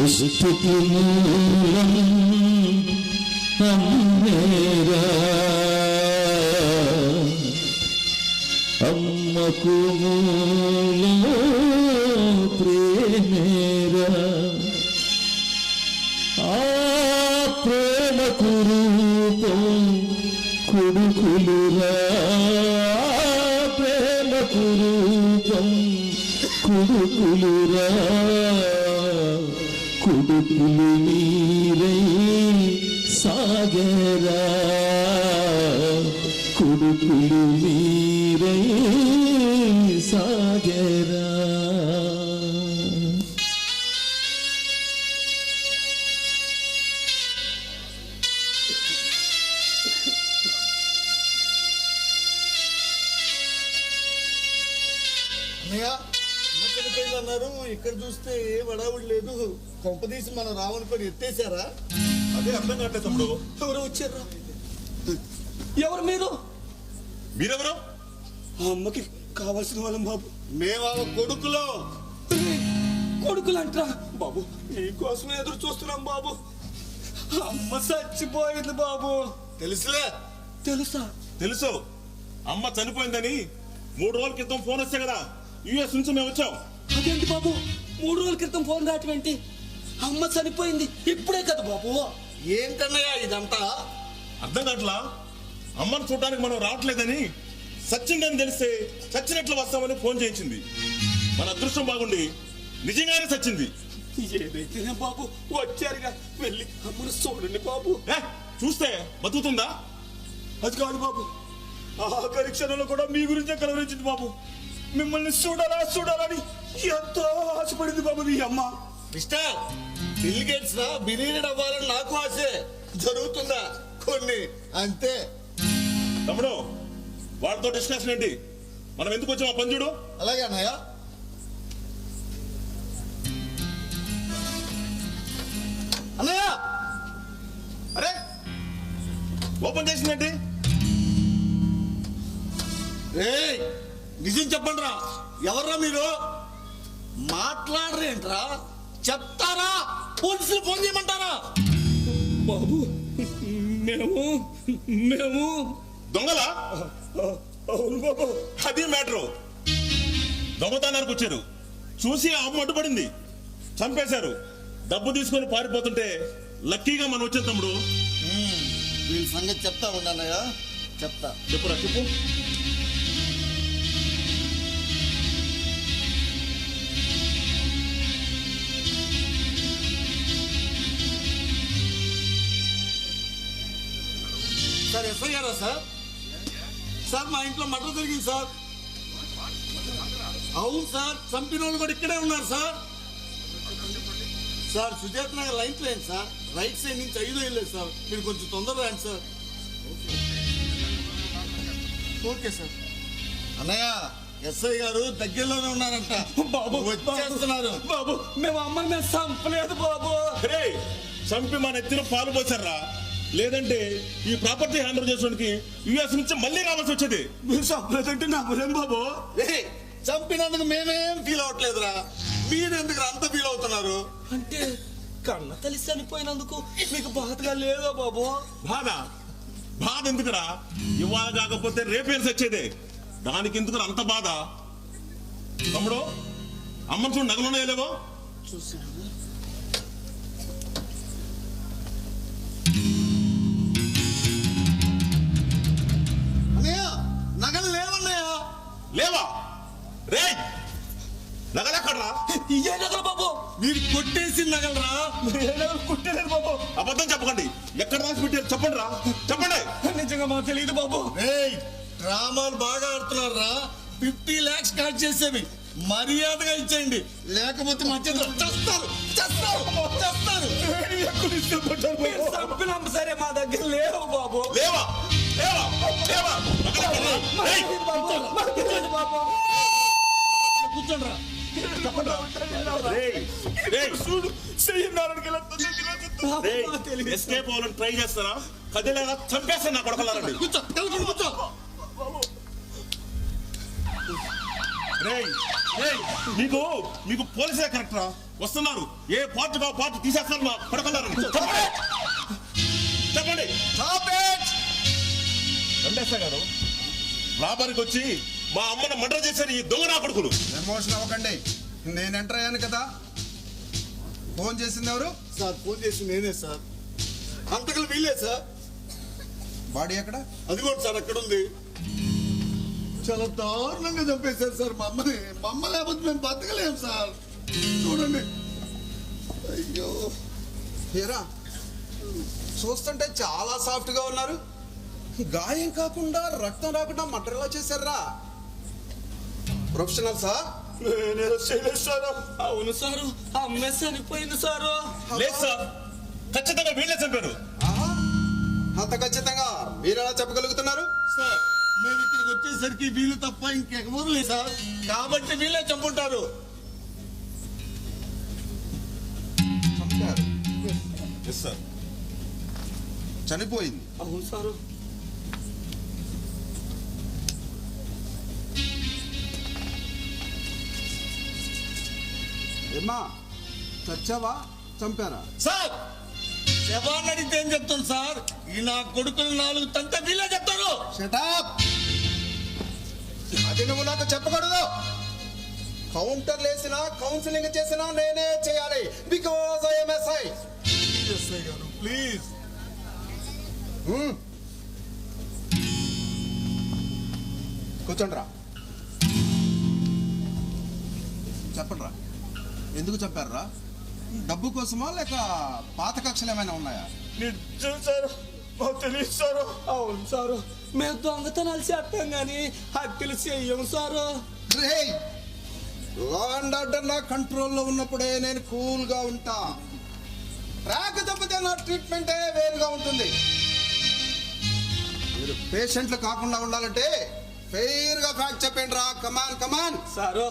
సృష్టికి మూలం అమ్మేరా, అమ్మకు మూలం ప్రేమేరా. ఆ ప్రేమకు రూపం కొడుకులురా. ప్రేమకు రూపం కొడుకులురా. కొడుకులు మీరై సాగరా. కొడుకులు మీరై సాగరా. అన్నారు, ఇక్కడ చూస్తే ఏ వడావుడు లేదు. కొంపదీసి మన రావణ పని ఎత్తేసారా? అదే అర్థం కావట్లేదు తమ్ముడు. ఎవరో వచ్చారా? ఎవరు మీరు? మీరెవరు? ఆ అమ్మకి కావాల్సిన వాళ్ళం బాబు. మేము ఆమె కొడుకులో. కొడుకులంటరా బాబు, మీకోసం ఎదురు చూస్తున్నాం బాబు. అమ్మ చచ్చిపోయింది బాబు. తెలుసులే. తెలుసా? తెలుసు. అమ్మ చనిపోయిందని 3 రోజుల క్రితం ఫోన్ వస్తే కదా యుఎస్ నుంచి మేము వచ్చాం. అదేంటి బాబు, 3 రోజుల క్రితం ఫోన్ రావటం ఏంటి? అమ్మ చనిపోయింది ఇప్పుడే కదా బాబు. ఏంటన్నయ్యా ఇదంతా? అర్థం కావట్లా. అమ్మను చూడడానికి మనం రావట్లేదని, సచ్చిందని తెలిస్తే చచ్చినట్లు వస్తామని ఫోన్ చేయించింది. మన అదృష్టం బాగుండి నిజంగానే చచ్చింది. ఏదైతేనే బాబు, వచ్చారుగా, వెళ్ళి అమ్మను చూడండి బాబు. చూస్తే బతుకుతుందా? అది కాదు బాబు, ఆఖరి క్షణంలో కూడా మీ గురించే కలవరించింది బాబు. మిమ్మల్ని చూడాలని ఎంతో ఆశపడింది బాబు మీ అమ్మ. మిస్టర్ బిల్ గేట్స్ రా బిలీనర్ అవ్వాలని నాకు ఆశే. జరుగుతుందా? కొన్ని అంతే. తమ్ముడు, వాళ్ళతో డిస్కషన్ ఏంటి? మనం ఎందుకు వచ్చాం ఆ పని చూడు. అలాగే అన్నయ్య. అన్నయ్య, అరే ఓపెన్ చేసిందేంటి? ఏయ్ నిజం చెప్పండి రా, ఎవర్రా మీరు? మాట్లాడరేంట్రా? చెప్తారా? పోలీసులు ఫోన్ చేయమంటారా? బాబు, మేము దొంగలా? అవును బాబు. అది మ్యాటరు. దొంగతనానికి వచ్చారు, చూసి ఆ అమ్మ అడ్డుపడింది, చంపేశారు. డబ్బు తీసుకొని పారిపోతుంటే లక్కీగా మనం వచ్చాం తమ్ముడు. వీళ్ళ సంగతి చెప్తా ఉండన్నయ్య, చెప్తా. చెప్పురా, చెప్పు. సార్ ఎస్ఐ గారా సార్? సార్ మా ఇంట్లో మర్డర్ జరిగింది సార్. అవును సార్, చంపిన వాళ్ళు కూడా ఇక్కడే ఉన్నారు sir. Sir Sujatha Nagar line train sir, right side నుంచి 5 వెళ్ళలేదు సార్. మీరు కొంచెం తొందరగా రండి సార్. Okay sir. అన్నయ్య, ఎస్ఐ గారు దగ్గరలోనే ఉన్నారంట బాబు, వచ్చేస్తున్నారు. బాబు, మేము అమ్మని మేము చంపలేదు బాబు. రే, చంపి మన ఎత్తిన పాలు పోసారా? లేదంటే ఈ ప్రాపర్టీ హ్యాండ్ ఓవర్ చేసుకోవడానికి యుఎస్ నుంచి మళ్ళీ రావాల్సి వచ్చేది. మీరు చంపలేదంటే నమ్మలేం బాబు. ఏయ్, చంపినందుకు మేమేం ఫీల్ అవ్వట్లేదురా, మీరు ఎందుకు అంత ఫీల్ అవుతున్నారు? అంటే కన్న తల్లి చనిపోయినందుకు మీకు బాధగా లేదా బాబు? బాధ ఎందుకురా? ఇవాళ కాకపోతే రేపేం వచ్చేదే, దానికి ఎందుకు అంత బాధ? తమ్ముడు, అమ్మను చూడు, నగలున్నాయో లేవో చూసాను. అన్నయ్య, నగలు లేవన్నయ్య. లేవా? రే, నగలెక్కడ్రా? ఏ నగలు బాబు? మీరు కొట్టేసి నగలరా? ఏ నగలు కుట్టలేదు బాబు. అబద్ధం చెప్పకండి. ఎక్కడ రాసి పెట్టారు చెప్పండి రా, చెప్పండి. నిజంగా మాకు తెలియదు బాబు. ఏయ్, డ్రామాలు బాగా ఆడుతున్నారా? 50 lakhs కట్ చేసేవి మర్యాదగా ఇచ్చేయండి, లేకపోతే మా చేతులు చేస్తారు. మీరు చంపినాం సరే, మా దగ్గర లేవు బాబు. లేవా? లేవా? లేవా? నగలెక్కడ్రా? రేయ్, మాకు తెలియదు బాబు. కూర్చోండి రా. రేయ్, రేయ్, చూడు, చెయ్యన్నారని ఎస్కేప్ అవ్వాలని ట్రై చేస్తారా? కదిలేదా చంపేస్తాను నా కొడకలారండి. కూర్చో, కూర్చో. రేయ్, రేయ్, మీకు పోలీసులే కరెక్ట్ రా. వస్తున్నారు, ఏ పార్ట్ కా పార్ట్ తీసేస్తారు మా కొడకలారండి. చెప్పండి. వెంకటేశ్వర గారు, లాభానికి వచ్చి మా అమ్మను మర్డర్ చేశారు ఈ దొంగ నా కొడుకులు. ఎమోషన్ అవ్వకండి, నేను ఎంటర్ అయ్యాను కదా. ఫోన్ చేసింది ఎవరు? సార్ ఫోన్ చేసి నేనే సార్. అంతకులు వీలే సార్. బాడీ ఎక్కడ? అదిగోండి సార్, అక్కడ ఉంది. చాలా దారుణంగా చంపేశారు సార్ మా అమ్మని. మా అమ్మ లేకపోతే మేము బతకలేం సార్. చూడండి. అయ్యో, ఏరా చూస్తుంటే చాలా సాఫ్ట్ గా ఉన్నారు. గాయం కాకుండా రక్తం రాకుండా మటర్ ఎలా చేశారా? Professional sir? నేనేదో చేయలేదు సారు. అవును సారు, అమ్మే చనిపోయింది సారు. లేదు సార్, ఖచ్చితంగా వీళ్ళే చంపారు. ఆహా, అంత ఖచ్చితంగా మీరు ఎలా చెప్పగలుగుతున్నారు? సార్, మేము ఇక్కడికి వచ్చేసరికి వీళ్ళు తప్ప ఇంకెవరు లేదు సార్. కాబట్టి వీళ్ళే చంపుంటారు. చంపారు. Yes sir. చనిపోయింది. అవును సారు. ఏమ్మా చచ్చావా చంపారా? సార్ శవాన్ని అడిగితే ఏం చెప్తాను సార్? ఈ నా కొడుకులు 4 తంతే వీళ్ళే చెప్తారు. షటప్! అది నువ్వు నాకు చెప్పకూడదు. కౌంటర్ లేసినా కౌన్సిలింగ్ చేసినా నేనే చేయాలి, బికాజ్ ఐఎమ్ ఎస్ఐ. ఎస్ఐ గారు ప్లీజ్. కూర్చోండిరా. చెప్పండిరా, ఎందుకు చంపారురా? డబ్బు కోసమా లేక పాత కక్షలు ఏమైనా ఉన్నాయా? నిజం సార్, మాకు తెలియదు సార్. అవును సారు, మేము దొంగతనాలు చేస్తాం కానీ హత్యలు చెయ్యం సారు. రేయ్, లా అండ్ ఆర్డర్ నా కంట్రోల్లో ఉన్నప్పుడే నేను కూల్ గా ఉంటా. ట్రాక్ తప్పితే నా ట్రీట్మెంటే వేరుగా ఉంటుంది. మీరు పేషెంట్లు కాకుండా ఉండాలంటే ఫెయిర్ గా ఫ్యాక్ట్ చెప్పండి రా. కమాన్ కమాన్. సారు,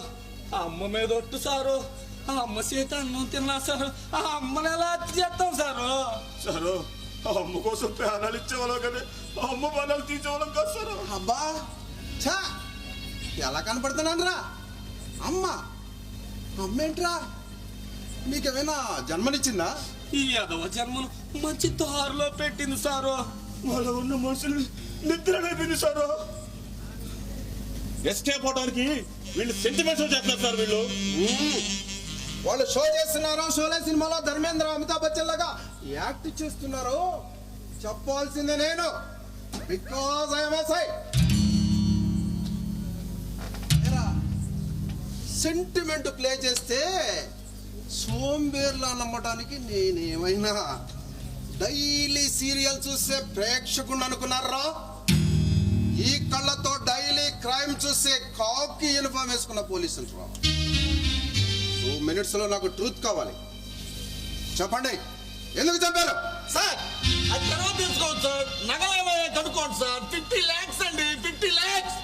ఆ అమ్మ మీద ఒట్టు సారు. ఆ అమ్మ చేత అన్నం తిన్నా సారు. ఆ అమ్మని ఎలా హత్య చేస్తాం సారు? సారు, ఆ అమ్మ కోసం ప్రాణాలు ఇచ్చేవాళ్ళం కానీ ఆ అమ్మ ప్రాణాలు తీసేవాళ్ళం కాదు సార్. అబ్బా ఛా, ఎలా కనపడుతున్నాను రా? అమ్మేంట్రా? మీకేమైనా జన్మనిచ్చిందా? ఈ యదవ జన్మను మంచి దారిలో పెట్టింది సారు. వాళ్ళ ఉన్న మనుషులు నిద్ర లేపింది సారు. ఎస్కేప్ అవడానికి వీళ్ళు సెంటిమెంట్స్ చేస్తున్నారు సార్. వీళ్ళు వాళ్ళు షో చేస్తున్నారు. షోలే సినిమాలో ధర్మేంద్ర అమితాబ్ బచ్చన్ లాగా యాక్ట్ చేస్తున్నారు. చెప్పాల్సిందే నేను, because I'm SI. Sentiment play చేస్తే సోంబేర్లా నమ్మటానికి నేనేమైనా డైలీ సీరియల్ చూసే ప్రేక్షకుడు అనుకున్నారా? ఈ కళ్ళతో డైలీ క్రైమ్ చూసే కాకి యూనిఫామ్ వేసుకున్న పోలీసులు రా. 2 minutes లో నాకు ట్రూత్ కావాలి. చెప్పండి, ఎందుకు చంపారు? సార్ అది తర్వాత తీసుకోవచ్చు సార్. నగలేమయ్యా కనుక్కోండి సార్. 50 lakhs అండి, 50 lakhs.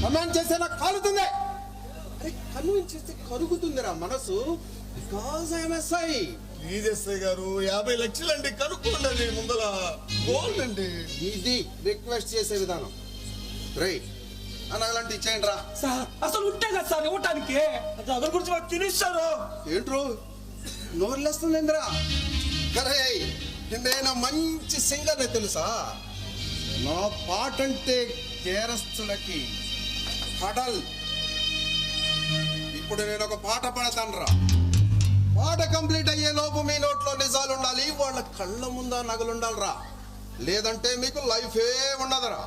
కమాండ్ చేస్తే నాకు కాలుతుంది. అరే కన్విన్స్ చేస్తే కరుగుతుందిరా మనసు. Because I'm SI. Please SI గారు 50 లక్షలు అండి, కనుక్కోండి ముందర. గోల్డ్ అండి. ఇది రిక్వెస్ట్ చేసే విధానం. రేయ్, అలాంటి ఇచ్చేయండి రా. సార్ అసలు ఉంటే కదా సార్ ఇవ్వటానికి. అతని గురించి మాకు తెలియదు. ఏంట్రో నోరులేస్తుంది ఏంద్రా? కరే, నేను మంచి సింగర్ని తెలుసా? నా పాట అంటే కేరస్తులకి కడల్. ఇప్పుడు నేను ఒక పాట పాడతాను రా. పాట కంప్లీట్ అయ్యే లోపు మీ నోట్లో నిజాలు ఉండాలి, వాళ్ళ కళ్ళ ముందా నగలుండాలిరా. లేదంటే మీకు లైఫే ఉండదురా.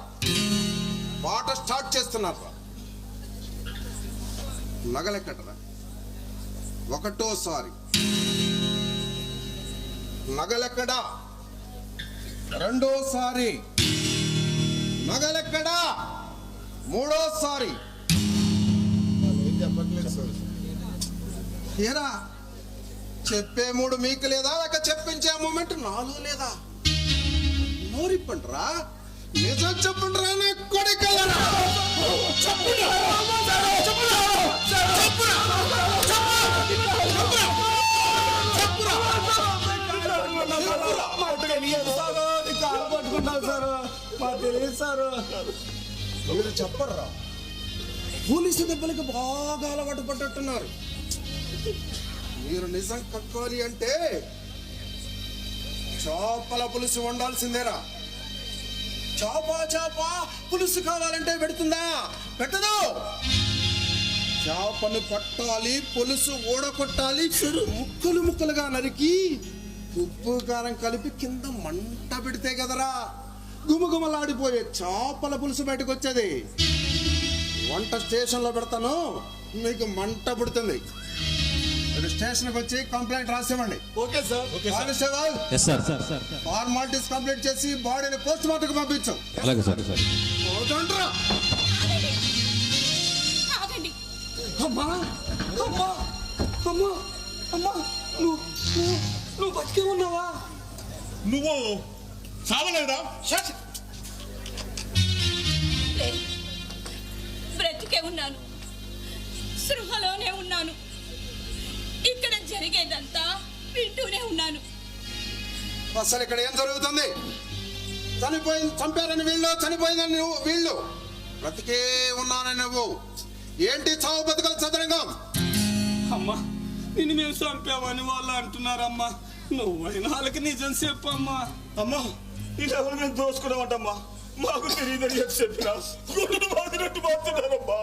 పాట స్టార్ట్ చేస్తున్నారా? నగలెక్కడరా? ఒకటోసారి నగలెక్కడా? రెండోసారి నగలెక్కడా? మూడోసారి ఏరా? చెప్పే మూడు మీకు లేదా? లేక చెప్పించే మూమెంట్ నాలో లేదా? నోరిప్పండ్రా, నిజం చెప్పండిరా నా కొడుకల్లారా. మీరు చెప్పర్రా? పోలీసు దెబ్బలకి బాగా అలవాటు పడ్డట్టున్నారు. మీరు నిజం కక్కాలి అంటే చేపల పులుసు వండాల్సిందేరా. చేప పులుసు కావాలంటే పెడుతుందా? పెట్టదు. చేపను పట్టాలి, పులుసు ఊడకొట్టాలి, ముక్కలు ముక్కలుగా నరికి ఉప్పు కారం కలిపి కింద మంట పెడితే కదరా గుమగుమలాడిపోయే చేపల పులుసు బయటకు వచ్చేది. వంట స్టేషన్లో పెడతాను, మీకు మంట పుడుతుంది. మీరు స్టేషన్కి వచ్చి కంప్లైంట్ రాసివ్వండి. Okay sir. Constable, yes sir. Formalities complete చేసి బాడీని పోస్ట్ మార్టంకి పంపించు. అలాగే సార్. పోతుండ్రా. ఆగండి. అమ్మా అమ్మా అమ్మా అమ్మా, నువ్వు బతికే ఉన్నావా? నువ్వు చావలేదా? లేదు, బ్రతికే ఉన్నాను, సృహలోనే ఉన్నాను. ఇక్కడ జరిగేదంతా వింటూనే ఉన్నాను. అసలు ఇక్కడ ఏం జరుగుతుంది? చంపారని వీళ్ళు, చనిపోయిందని నువ్వు. వీళ్ళు బ్రతికే ఉన్నానని నువ్వు. ఏంటి చావు బతుకల చదరంగం? అమ్మా నిన్ను మేము చంపామని వాళ్ళు అంటున్నారమ్మా. నువ్వైనా వాళ్ళకి నిజం చెప్పమ్మా. అమ్మా ఈ డబ్బులు మేము దోసుకున్నామంటమ్మా. మాకు తెలియదని చెప్పినా గుడ్డును బాధినట్టు బాగుతున్నారమ్మా.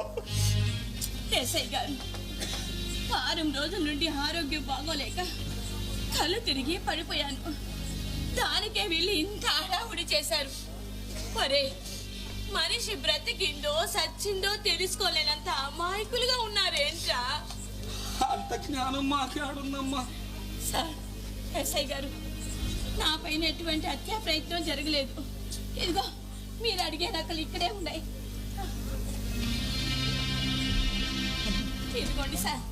ఎస్ఐ గారు, వారం రోజుల నుండి ఆరోగ్యం బాగోలేక కళ్ళు తిరిగి పడిపోయాను. దానికే వీళ్ళు ఇంత హడావుడి చేశారు. మరే మనిషి బ్రతికిందో సచ్చిందో తెలుసుకోలేనంత అమాయకులుగా ఉన్నారేంట్రా? అంత జ్ఞానం మాట్లాడుందమ్మా. సార్, ఎస్ఐ గారు, నా పైన ఎటువంటి హత్యా ప్రయత్నం జరగలేదు. ఇదిగో మీరు అడిగే నకలు ఇక్కడే ఉన్నాయి. ఇదిగోండి సార్.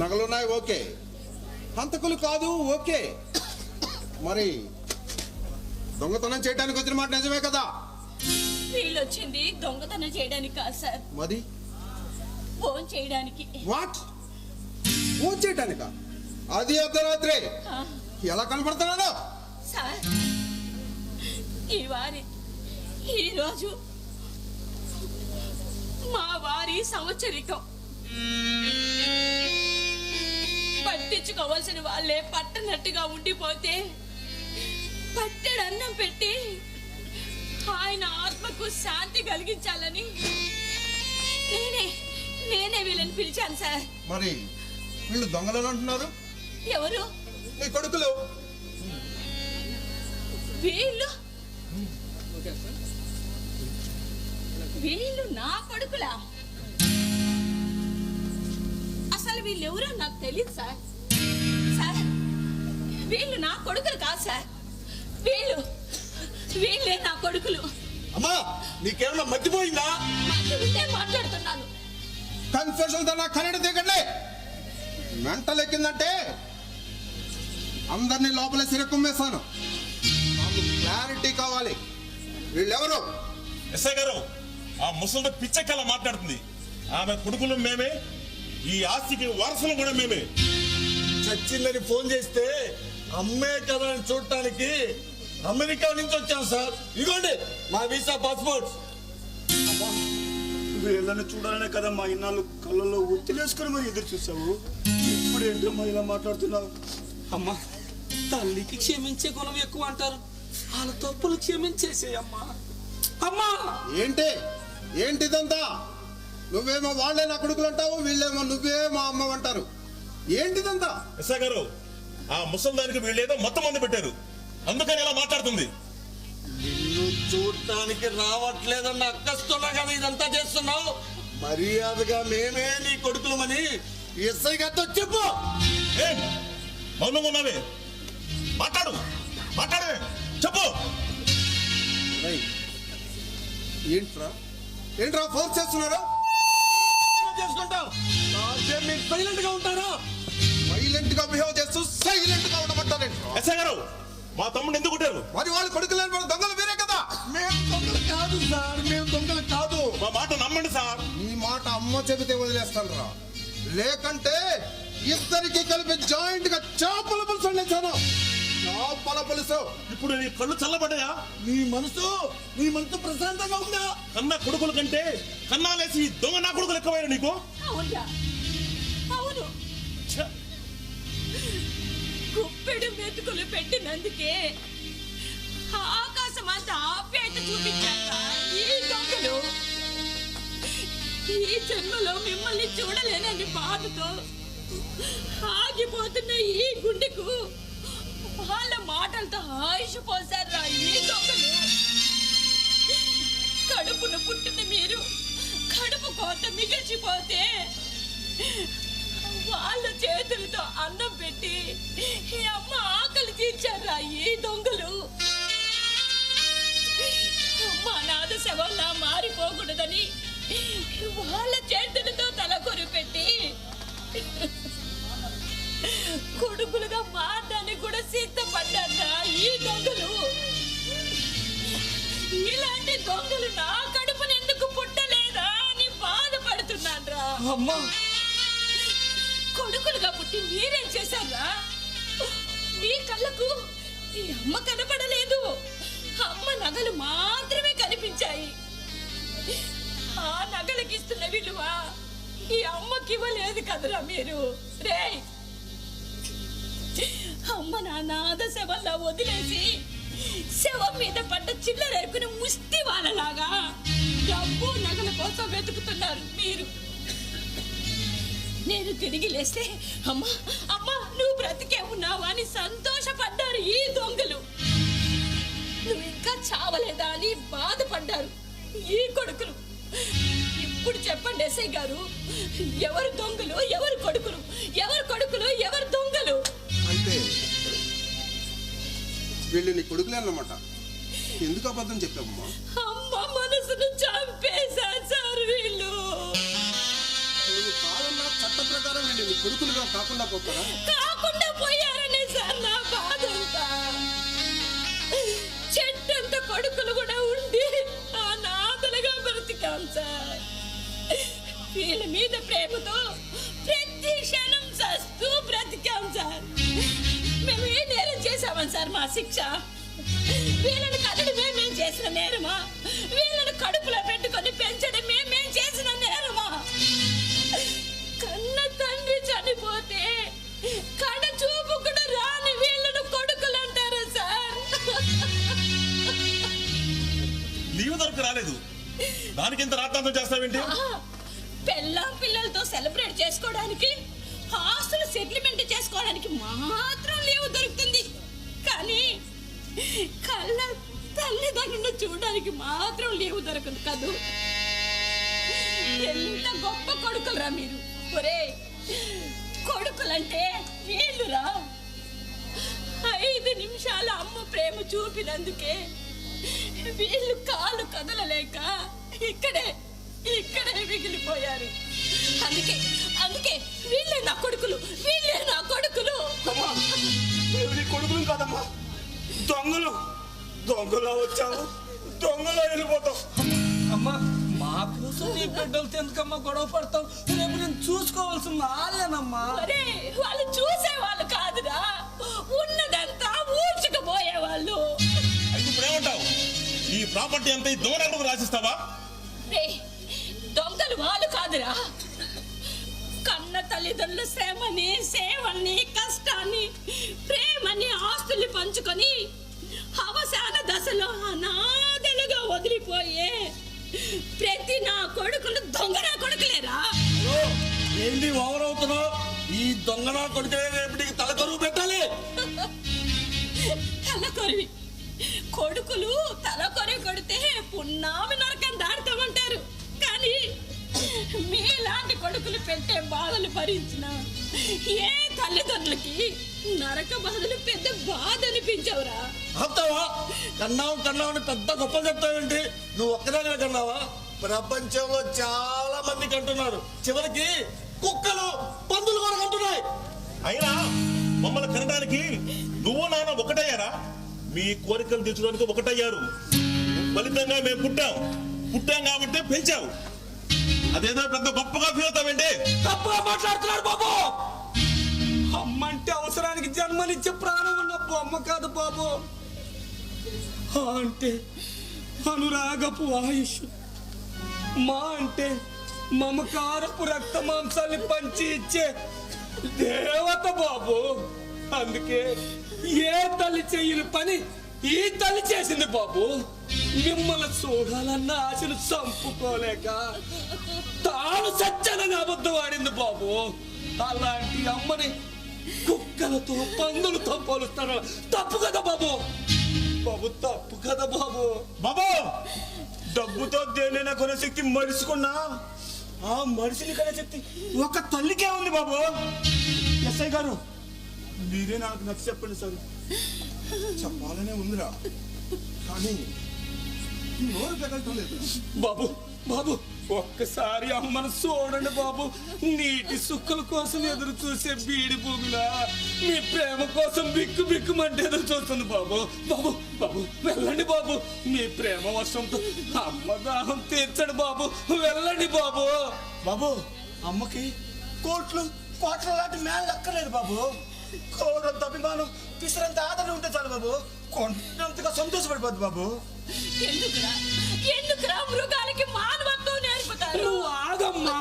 నగలున్నాయి, ఓకే. హంతకులు కాదు, ఓకే. మరి దొంగతనం చేయడానికి వచ్చిన మాట నిజమే కదా? వీళ్ళు వచ్చింది దొంగతనం చేయడానికి కాదు సార్, మరి ఫోన్ చేయడానికి. వాట్? ఫోన్ చేయటానికా? అది అర్ధరాత్రి ఆ, ఎలా కనపడుతున్నాను? సార్, ఈరోజు మా వారి సంవత్సరికం. పట్టించుకోవాల్సిన వాళ్ళే పట్టనట్టుగా ఉండిపోతే పట్టెడన్నం పెట్టి ఆయన ఆత్మకు శాంతి కలిగించాలని నేనే వీళ్ళని పిలిచాను సార్. మరి వీళ్ళు దొంగలను అంటున్నారు? ఎవరు? నీ కొడుకులు. వీళ్ళు నా కొడుకులా? అసలు వీళ్ళెవరో నాకు తెలియదు సార్. సార్, వీళ్ళు నా కొడుకులు కాదు సార్. వీళ్ళే నా కొడుకులు. అమ్మా నీకేమన్నా మర్చిపోయిందా? ఉంటే మాట్లాడుతున్నాను. కన్ఫ్యూజన్ తో నా కన్నడ దిగండి. మెంటల్ ఎక్కిందంటే అందరినీ లోపల సిరకుమ్మేశాను. నాకు క్లారిటీ కావాలి. వీళ్ళెవరు? ఎస్ఐ గారు, ఆ ముసలి పిచ్చకల మాట్లాడుతుంది. ఆమె కొడుకులు మేమే, ఈ ఆస్తికి వారసులు కూడా మేమే. చచ్చిందని ఫోన్ చేస్తే అమ్మే కదా అని చూడటానికి అమెరికా నుంచి వచ్చాం సార్. ఇదిగోండి మా వీసా పాస్పోర్ట్. వీళ్ళని చూడాలనే కదా మా ఇన్నాళ్ళు కళ్ళల్లో ఒత్తిలేసుకొని మరి ఎదురు చూసావు. ఇప్పుడు ఏంటమ్మా ఇలా మాట్లాడుతున్నావు? అమ్మా, తల్లికి క్షమించే గుణం ఎక్కువ అంటారు. వాళ్ళ తప్పులు క్షమించేసేయమ్మా. అమ్మా, ఏంటిదంతా? నువ్వేమో వాళ్ళే నా కొడుకులు అంటావు, వీళ్ళేమో నువ్వే మా అమ్మ అంటారు. ఏంటిదంతా? ఎస్ఐ గారు, ఆ ముసలి దానికి వీళ్ళేదో మొత్తం మంది పెట్టారు, అందుకని ఇలా మాట్లాడుతుంది. నిన్ను చూడటానికి రావట్లేదన్న అక్కస్తున్నా కదా ఇదంతా చేస్తున్నావు. మర్యాదగా మేమే నీ కొడుకులమని ఎస్ఐ గారితో చెప్పు. మౌనంగా ఉన్నావే? మాట్లాడు, మాట్లాడవే, చెప్పు. ఏంట్రా ఫోర్స్ చేస్తున్నారా? చేసుకుంటాం. మీరు సైలెంట్ గా ఉంటారా? వైలెంట్ గా బిహేవ్ చేస్తూ సైలెంట్ గా ఉండమంటారేంటి? ఎస్ఐ గారు, మా తమ్ముడు ఎందుకు కొట్టారు? మరి వాళ్ళు కొడుకులేని వాళ్ళ దొంగలు వేరే కదా. మేము దొంగలు కాదు సార్, మేము దొంగలు కాదు. మా మాట నమ్మండి సార్. ఈ మాట అమ్మ చెబితే వదిలేస్తాను రా, లేకంటే ఇద్దరికి కలిపి జాయింట్ గా చేపల పులుసు వండేశాను. చేపల పులుసు. ఇప్పుడు నీ కళ్ళు చల్లబడ్డాయా? నీ మనసు ప్రశాంతంగా ఉందా? కన్నా కొడుకుల కంటే కన్నాలేసి దొంగ నా కొడుకులు ఎక్కువైనా నీకు? అవునా? అవును. గుప్పెడు మెతుకులు పెట్టినందుకే ఆకాశమంతా ఆప్యాయత చూపించాక ఈ దొంగలు ఈ జన్మలో మిమ్మల్ని చూడలేనని బాధతో ఆగిపోతున్న ఈ గుండెకు వాళ్ళ మాటలతో ఆయుష్ పోసారా ఈ దొంగలు. కడుపును పుట్టిన మీరు కడుపు కోత మిగిల్చిపోతే వాళ్ళ చేతులతో అన్నం పెట్టి ఈ అమ్మ ఆకలి తీర్చారా ఈ దొంగలు. మా నాద శవంలా మారిపోకూడదని వాళ్ళ చేతులతో తలకొరి పెట్టి కొడుకులుగా మారడానికి కూడా సిద్ధపడ్డారా ఈ దొంగలు. ఇలాంటి దొంగలు నా కడుపుని ఎందుకు పుట్టలేదా అని బాధపడుతున్నారా? అమ్మా, కొడుకులుగా పుట్టి మీరేం చేశారా? మీ కళ్ళకు ఈ అమ్మ కనపడలేదు, అమ్మ నగలు మాత్రమే కనిపించాయి. ఆ నగలకి ఇస్తున్న విలువ ఈ అమ్మకి ఇవ్వలేదు కదరా మీరు. రే అమ్మ నాన్న శవంలా వదిలేసి శవం మీద పడ్డ చిల్లరేకుని ముష్టి వాళ్ళలాగా డబ్బు నగల కోసం వెతుకుతున్నారు మీరు. నేను తిరిగి లేస్తే అమ్మా అమ్మా నువ్వు బ్రతికే ఉన్నావా అని సంతోషపడ్డారు ఈ దొంగలు. నువ్వు ఇంకా చావలేదా అని బాధపడ్డారు ఈ కొడుకులు. ఇప్పుడు చెప్పండి ఎస్ఐ గారు, ఎవరు దొంగలు ఎవరు కొడుకులు, ఎవరు కొడుకులు ఎవరు దొంగలు? అంటే వీళ్ళు నీ కొడుకులే అన్నమాట. ఎందుకు అబద్ధం చెప్పావమ్మా? అమ్మ మనసును చంపేశారు సార్ వీళ్ళు. నువ్వు కాదన్నా చట్ట ప్రకారం వీళ్ళు నీ కొడుకులుగా కాకుండా పోతారా? కాకుండా పోయారనే సార్ నా బాధ అంతా. చెట్టంత కొడుకులు కూడా ఉండి ఆ నాదలుగా బ్రతికాం సార్. వీళ్ళ మీద ప్రేమతో ప్రతి క్షణం చస్తూ బ్రతికాం సార్. మేము ఏ నేరం చేశామని సార్ మా శిక్ష? వీళ్ళని కనడమే మేము చేసిన నేరమా? వీళ్ళని కడుపులో పెట్టుకొని పెంచడమే మేము చేసిన నేరమా? కన్న తండ్రి చనిపోతే కడ చూపు కూడా రాని వీళ్ళను కొడుకులు అంటారా సార్? లీవ్ దొరికి రాలేదు, దానికి ఇంత రాద్ధాంతం చేస్తావేంటి? పెళ్ళాం పిల్లలతో సెలబ్రేట్ చేసుకోవడానికి, ఆస్తులు సెటిల్మెంట్ చేసుకోవడానికి మాత్రం లీవ్ దొరుకుతుంది. కానీ కళ్ళ తల్లిదండ్రులను చూడడానికి మాత్రం లీవ్ దొరకదు కదూ. ఎంత గొప్ప కొడుకులరా మీరు. ఒరే కొడుకులంటే వీళ్ళురా. 5 నిమిషాల అమ్మ ప్రేమ చూపినందుకే వీళ్ళు కాలు కదలలేక ఇక్కడే మిగిలిపోయారు. అందుకే వీళ్ళే నా కొడుకులు, వీళ్ళే నా కొడుకులు. నీ కొడుకులు కాదమ్మా, దొంగలో వచ్చావు, దొంగలో వెళ్ళిపోతావు. అమ్మా మా కోసం నీ బిడ్డలతో ఎందుకమ్మా గొడవ పడతావు? రేపు నేను చూసుకోవాల్సిన వాళ్ళేనమ్మా. అరే వాళ్ళు చూసే వాళ్ళు కాదురా, ఉన్నదంతా ఊడ్చుకుపోయేవాళ్ళు. అయితే ఇప్పుడు ఏమంటావు? ఈ ప్రాపర్టీ అంతా ఈ దొంగలకు రాసిస్తావా? రే దొంగలు వాళ్ళు కాదురా, కన్న తల్లిదండ్రుల శ్రమని, సేవల్ని, కష్టాన్ని, ప్రేమని, ఆస్తుల్ని పంచుకొని అవసాన దశలో అనాథలుగా వదిలిపోయే ప్రతి నా కొడుకులు దొంగ నా కొడుకులేరా. ఏంటి ఓవర్ అవుతున్నావు? ఈ దొంగ నా కొడుకులే రేపటికి తలకరువు పెట్టాలి. తలకొరివి కొడుకులు తలకొరివి కొడితే పున్నామి నరకం దాటుతామంటారు. కానీ మీలాంటి కొడుకులు పెట్టే బాధలు భరించిన ఏ తల్లిదండ్రులకి నరక బాధలు పెద్ద బాధ అనిపించవురా. ఆపుతావా? కన్నావు అని పెద్ద గొప్పలు చెప్తావేంటి? నువ్వు ఒక్కదానివే కన్నావా? ప్రపంచంలో చాలా మంది కంటున్నారు. చివరికి కుక్కలు, పందులు కూడా కంటున్నాయి. అయినా మమ్మల్ని కనడానికి నువ్వు నాన్న ఒకటయ్యారా? మీ కోరికలు తీర్చడానికి ఒకటయ్యారు. ఫలితంగా మేము పుట్టాం కాబట్టి పెంచావు. అదేదో పెద్ద గొప్పగా ఫీల్ అవుతావేంటి? తప్పుగా మాట్లాడుతున్నాడు బాబు. అమ్మ అంటే అవసరానికి జన్మనిచ్చే ప్రాణం ఉన్న బొమ్మ కాదు బాబు. అంటే అనురాగపు ఆయుష్, మా అంటే మమకారపు రక్త మాంసాన్ని పంచి ఇచ్చే దేవత బాబు. అందుకే ఏ తల్లి చెయ్యని పని ఈ తల్లి చేసింది బాబు. మిమ్మల్ని చూడాలన్న ఆశను చంపుకోలేక తాను సత్యాలని అబద్ధం ఆడింది బాబు. అలాంటి అమ్మని కుక్కలతో, పందులతో పోలుస్తాను. తప్పు కదా బాబు. తప్పు కదా బాబు. డబ్బుతో దేనైనా కొనే శక్తి మనిషికున్నా ఆ మనిషిని కొనే శక్తి ఒక తల్లికే ఉంది బాబు. ఎస్ఐ గారు మీరే నాకు నచ్చి చెప్పండి సార్. చెప్పాలనే ఉందిరా, కానీ నోరు పెగలటం లేదు. బాబు ఒక్కసారి అమ్మను చూడండి బాబు. నీటి సుక్కల కోసం ఎదురు చూసే బీడి భూమిలా మీ ప్రేమ కోసం బిక్కుమంటే ఎదురు చూస్తుంది బాబు. వెళ్ళండి బాబు. మీ ప్రేమ వర్షంతో అమ్మ దాహం తీర్చండి బాబు. వెళ్ళండి బాబు. అమ్మకి కోట్లు లాంటి మేళ ఎక్కలేదు బాబు. కోరంత అభిమానం, పిసరంత ఆదరణ ఉంటే చాలు బాబు. కొండంతగా సంతోషపడిపోద్ది బాబు. ఎందుకురా మృగాలకి మానవత్వం నేర్పుతారు? అమ్మా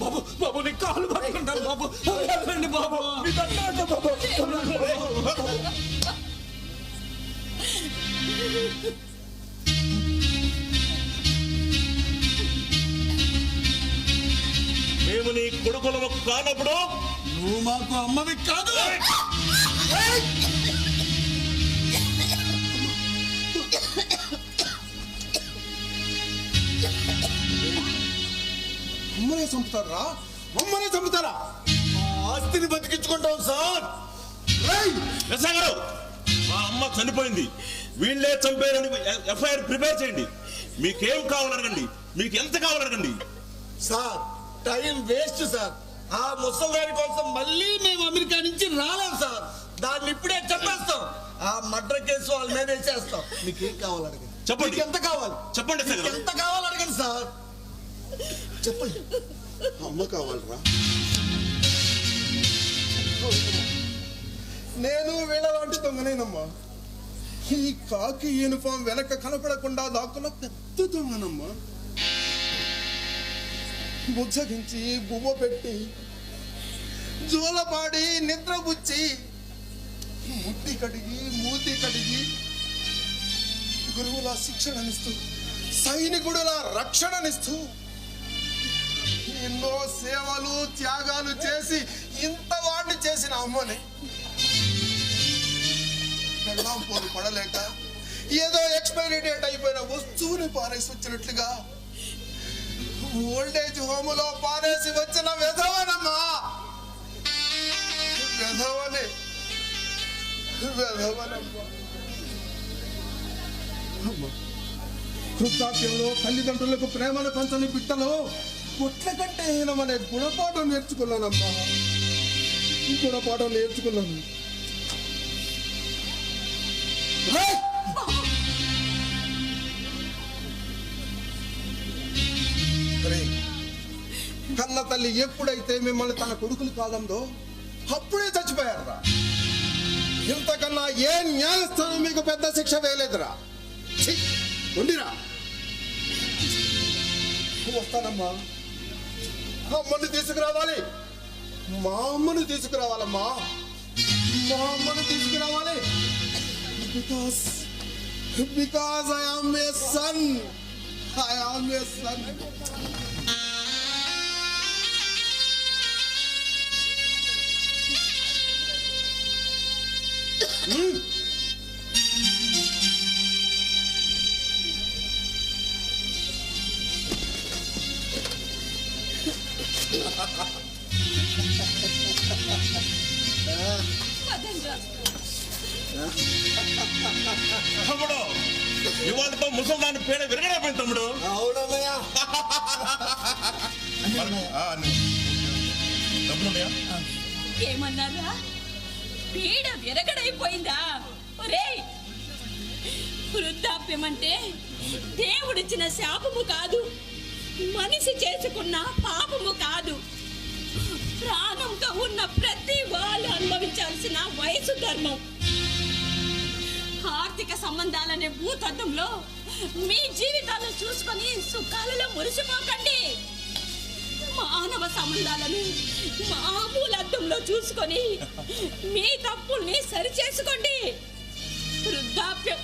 బాబు బాబు నీ కాలు పట్టుకుంటాను బాబు వెళ్ళండి బాబు మీ దండాలు బాబు. మేము నీ కొడుకులము కానప్పుడు నువ్వు మాకు అమ్మవి కాదు. అమ్మనే చంపుతారా? అమ్మనే చంపుతారా? మా ఆస్తిని బతికించుకుంటాం సార్. ఎస్ఐ గారు, మా అమ్మ చనిపోయింది, వీళ్ళే చంపారని ఎఫ్ఐఆర్ ప్రిపేర్ చేయండి. మీకేం కావాలనగండి, మీకు ఎంత కావాలనగండి. Sir time waste sir. ఆ ముసల్దారి కోసం మళ్ళీ మేము అమెరికా నుంచి రాలేం సార్. దాన్ని ఇప్పుడే చెప్పేస్తాం. ఆ మర్డర్ కేసు వాళ్ళ మీద వేసేస్తాం. మీకేం కావాలి అడగండి. చెప్పండి. మీకు ఎంత కావాలి చెప్పండి ఎస్ఐ గారు. ఎంత కావాలి అడగండి సార్. చెప్పండి. అమ్మ కావాలరా? నేను వీళ్ళలాంటి దొంగనేనమ్మా. ఈ కాకి యూనిఫామ్ వెనక కనపడకుండా దాక్కున్న పెద్ద దొంగనమ్మా. బుజ్జగించి బువ్వ పెట్టి జోలపాడి నిద్రపుచ్చి ముట్టి కడిగి మూతి కడిగి గురువుల శిక్షణనిస్తూ సైనికుడుల రక్షణనిస్తూ ఎన్నో సేవలు త్యాగాలు చేసి ఇంత వాడిని చేసిన అమ్మని పెళ్ళాం పోలు పడలేక ఏదో ఎక్స్పైరీ డేట్ అయిపోయిన వస్తువుని పారేసి వచ్చినట్లుగా ఓల్డేజ్ హోములో పారేసి వచ్చిన వెధవనమ్మా. వెధవనమ్మా. వృద్ధాప్యంలో తల్లిదండ్రులకు ప్రేమను పంచని బిడ్డలు కొట్ల కంటే హీనమనే గుణపాఠం నేర్చుకున్నానమ్మా. గుణపాఠం నేర్చుకున్నాను. కన్న తల్లి ఎప్పుడైతే మిమ్మల్ని తన కొడుకులు కాదందో అప్పుడే చచ్చిపోయారా. ఇంతకన్నా ఏ న్యాయస్థానం మీకు పెద్ద శిక్ష వేయలేదురా. ఉండిరా. వస్తానమ్మా. అమ్మని తీసుకురావాలి. మా అమ్మని తీసుకురావాలమ్మా. మా అమ్మని తీసుకురావాలి. Because I am a son. I am your son. తమ్ముడు, ఇవాళతో ముసల్దాని పేడ విరగడైపోయింది తమ్ముడు. అవునన్నయ్యా. ఏమన్నారా? పీడ విరగడైపోయిందా? ఒరేయ్, వృద్ధాప్యం అంటే దేవుడిచ్చిన శాపము కాదు, మనిషి చేసుకున్న పాపము కాదు. ప్రాణంతో ఉన్న ప్రతి వాళ్ళు అనుభవించాల్సిన వయసు ధర్మం. ఆర్థిక సంబంధాలనే భూతత్వంలో మీ జీవితాలను చూసుకొని సుఖాలలో మురిసిపోకండి. మానవ సంబంధాలను మామూలు అర్థంలో చూసుకొని మీ తప్పుల్ని సరిచేసుకోండి. వృద్ధాప్యం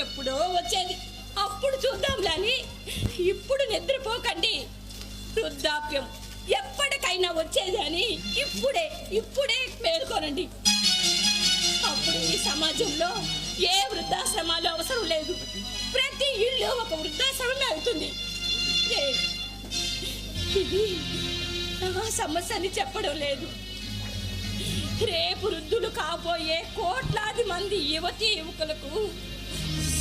ఎప్పుడో వచ్చేది, అప్పుడు చూద్దాంలే అని ఇప్పుడు నిద్రపోకండి. వృద్ధాప్యం ఎప్పటికైనా వచ్చేది అని ఇప్పుడే మేల్కోనండి. అప్పుడు ఈ సమాజంలో ఏ వృద్ధాశ్రమాలు అవసరం లేదు. ప్రతి ఇల్లు ఒక వృద్ధాశ్రమమే అవుతుంది. ఇది నా సమస్య అని చెప్పడం లేదు. రేపు వృద్ధులు కాబోయే కోట్లాది మంది యువతీ యువకులకు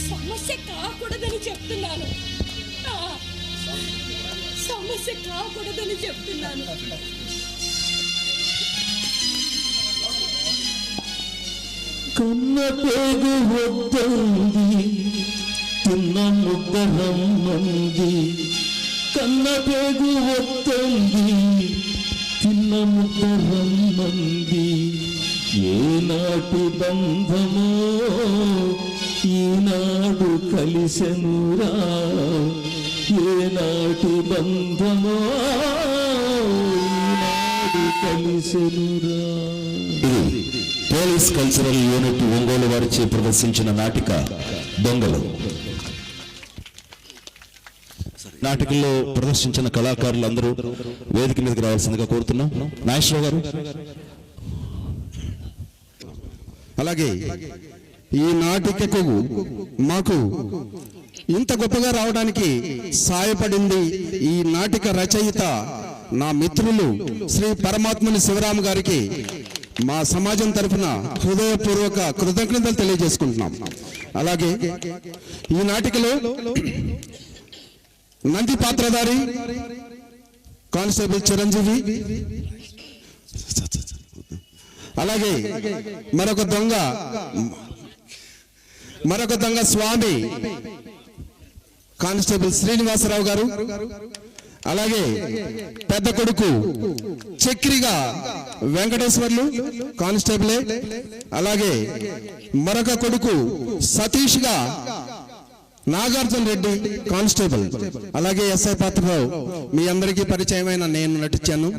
సమస్య కాకూడదని చెప్తున్నాను. సమస్య కాకూడదని చెప్తున్నాను. కన్న పేగు వద్దంది, తిన్న ముద్ద రమ్మంది. కన్న పేగు వద్దంది, తిన్న ముద్ద రమ్మంది. ఏనాటి బంధమో ఈనాడు కలిసెనురా, ఏనాటి బంధమో ఈనాడు కలిసెనురా. ఇది పోలీస్ కల్చరల్ యూనిట్ ఒంగోలు వారిచే ప్రదర్శించిన నాటిక దొంగలు. నాటికల్లో ప్రదర్శించిన కళాకారులు అందరూ వేదిక మీదకి రావాల్సిందిగా కోరుతున్నాం. నాగేశ్వరరావు గారు. అలాగే ఈ నాటికకు మాకు ఇంత గొప్పగా రావడానికి సాయపడింది ఈ నాటిక రచయిత నా మిత్రులు శ్రీ పరమాత్మని శివరామ గారికి మా సమాజం తరఫున హృదయపూర్వక కృతజ్ఞతలు తెలియజేసుకుంటున్నాం. అలాగే ఈ నాటికలో నంది పాత్రధారి కానిస్టేబుల్ చిరంజీవి, అలాగే మరొక దొంగ స్వామి కానిస్టేబుల్ శ్రీనివాసరావు గారు, అలాగే పెద్ద కొడుకు చక్రిగా వెంకటేశ్వర్లు కానిస్టేబులే, అలాగే మరొక కొడుకు సతీష్ గా నాగార్జున రెడ్డి కానిస్టేబుల్, అలాగే ఎస్ఐ పాత్రలో మీ అందరికీ పరిచయమైన నేను నటించాను.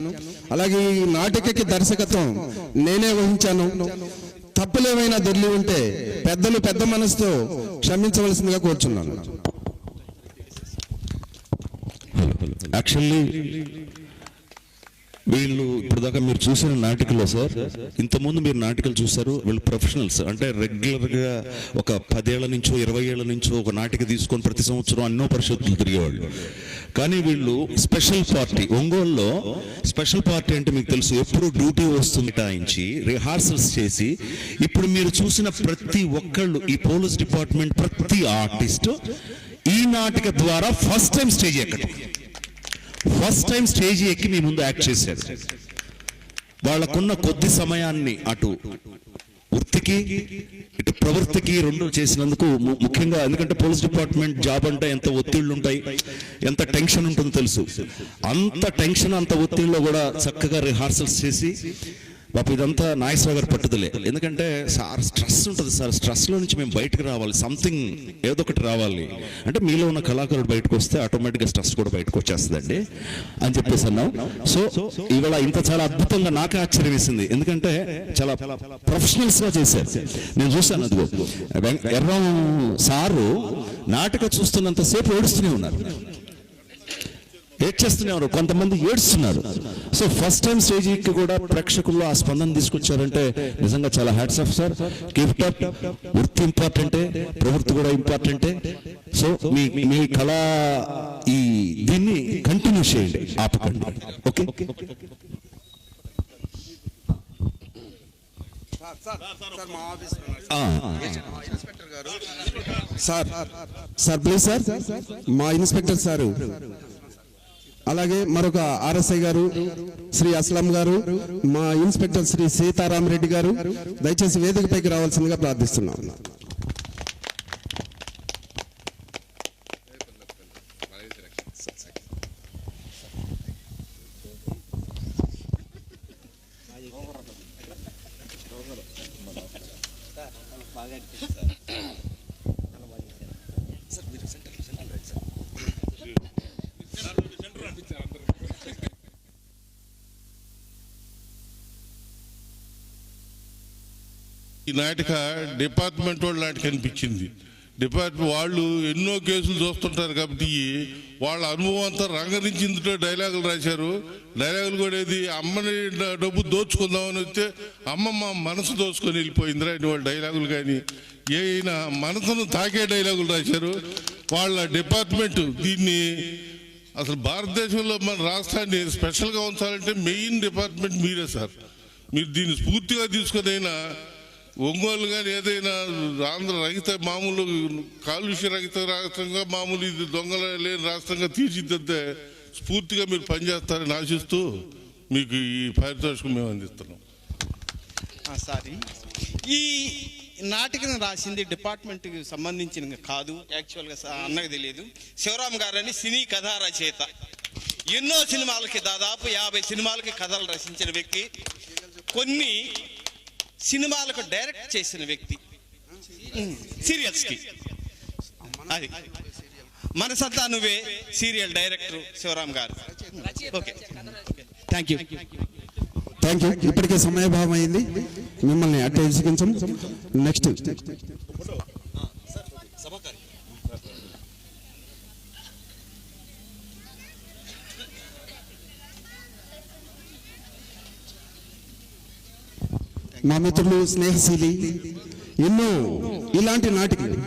అలాగే ఈ నాటికకి దర్శకత్వం నేనే వహించాను. తప్పులేమైనా దొర్లి ఉంటే పెద్దలు పెద్ద మనసుతో క్షమించవలసిందిగా కోరుచున్నాను. యాక్చువల్లీ వీళ్ళు ఇప్పుడు దాకా మీరు చూసిన నాటికలో సార్, ఇంతకుముందు మీరు నాటికలు చూశారు. వీళ్ళు ప్రొఫెషనల్స్, అంటే రెగ్యులర్గా ఒక 10 ఏళ్ల నుంచో 20 ఏళ్ల నుంచో ఒక నాటిక తీసుకొని ప్రతి సంవత్సరం ఎన్నో పరిషత్తులు తిరిగేవాళ్ళు. కానీ వీళ్ళు స్పెషల్ పార్టీ, ఒంగోలులో స్పెషల్ పార్టీ అంటే మీకు తెలుసు, ఎప్పుడు డ్యూటీ వస్తుంది టాయించి రిహార్సల్స్ చేసి, ఇప్పుడు మీరు చూసిన ప్రతి ఒక్కళ్ళు ఈ పోలీస్ డిపార్ట్మెంట్ ప్రతి ఆర్టిస్ట్ ఈ నాటిక ద్వారా ఫస్ట్ టైం స్టేజ్ ఎక్కి మీ ముందు యాక్ట్ చేశారు. వాళ్ళకున్న కొద్ది సమయాన్ని అటు వృత్తికి ఇటు ప్రవృత్తికి రెండు చేసినందుకు ముఖ్యంగా, ఎందుకంటే పోలీస్ డిపార్ట్మెంట్ జాబ్ అంటే ఎంత ఒత్తిళ్లు ఉంటాయి, ఎంత టెన్షన్ ఉంటుందో తెలుసు. అంత టెన్షన్ అంత ఒత్తిడిలో కూడా చక్కగా రిహార్సల్స్ చేసి, పాప ఇదంతా నాగేశ్వరరావు గారి పట్టుదలే. ఎందుకంటే సార్ స్ట్రెస్ ఉంటుంది సార్, స్ట్రెస్లో నుంచి మేము బయటకు రావాలి, సంథింగ్ ఏదో ఒకటి రావాలి అంటే మీలో ఉన్న కళాకారుడు బయటకు వస్తే ఆటోమేటిక్గా స్ట్రెస్ కూడా బయటకు వచ్చేస్తుందండి అని చెప్పేసి అన్నాం. సో ఇవాళ ఇంత చాలా అద్భుతంగా నాకే ఆశ్చర్యం వేసింది, ఎందుకంటే చాలా ప్రొఫెషనల్స్గా చేశారు. నేను చూశాను, అదిగో ఎర్రం సారు నాటక చూస్తున్నంతసేపు ఏడుస్తూనే ఉన్నారు, ఏడ్చేస్తున్నారు, కొంతమంది ఏడుస్తున్నారు. సో ఫస్ట్ టైం స్టేజీకి కూడా ప్రేక్షకుల్లో ఆ స్పందన తీసుకొచ్చారంటే నిజంగా చాలా hats off sir. Keep it up. వృత్తి ఇంపార్టెంటే, ప్రవృత్తి కూడా ఇంపార్టెంటే. సో మీ కళ ఈ దీన్ని కంటిన్యూ చేయండి, ఆపకండి. ఓకే సార్ ప్లీజ్ సార్, మా ఇన్స్పెక్టర్ సారు, అలాగే మరొక ఆర్ఎస్ఐ గారు శ్రీ అస్లాం గారు, మా ఇన్స్పెక్టర్ శ్రీ సీతారామరెడ్డి గారు దయచేసి వేదికపైకి రావాల్సిందిగా ప్రార్థిస్తున్నాం. ఈ నాటిక డిపార్ట్మెంట్ వాళ్ళ నాటిక అనిపించింది. డిపార్ట్మెంట్ వాళ్ళు ఎన్నో కేసులు చూస్తుంటారు కాబట్టి వాళ్ళ అనుభవం అంతా రంగరించి ఇందులో డైలాగులు రాశారు. డైలాగులు కూడా ఏది, అమ్మని డబ్బు దోచుకుందామని వస్తే అమ్మ మా మనసు దోచుకొని వెళ్ళిపోయిందిరా అని వాళ్ళ డైలాగులు. కానీ ఏమైనా మనసును తాకే డైలాగులు రాశారు వాళ్ళ డిపార్ట్మెంట్. దీన్ని అసలు భారతదేశంలో మన రాష్ట్రాన్ని స్పెషల్గా ఉంచాలంటే మెయిన్ డిపార్ట్మెంట్ మీరే సార్. మీరు దీన్ని స్ఫూర్తిగా తీసుకునైనా ఒంగోలు కానీ ఏదైనా ఆంధ్ర రహిత మామూలు కాలుష్య రహిత రాష్ట్రంగా, మామూలు ఇది దొంగల లేని రాష్ట్రంగా తీర్చిదిద్దే స్ఫూర్తిగా మీరు పనిచేస్తారని ఆశిస్తూ మీకు ఈ పారితోషికం మేము అందిస్తున్నాం. సారీ, ఈ నాటికను రాసింది డిపార్ట్మెంట్కి సంబంధించిన కాదు, యాక్చువల్గా అన్నకు తెలియదు. శివరామ్ గారని సినీ కథా రచయిత, ఎన్నో సినిమాలకి దాదాపు 50 సినిమాలకి కథలు రచించిన వ్యక్తి, కొన్ని సినిమాలకు డైరెక్ట్ చేసిన వ్యక్తి, సీరియల్స్కి. అది మనసంతా నువ్వే సీరియల్ డైరెక్టర్ శివరామ్ గారు. Okay, thank you. Thank you. ఇప్పటికే సమయభావం అయింది, మిమ్మల్ని అట్టే విసిగించం. నెక్స్ట్ మా మిత్రులు స్నేహశీలి ఎన్నో ఇలాంటి నాటికలు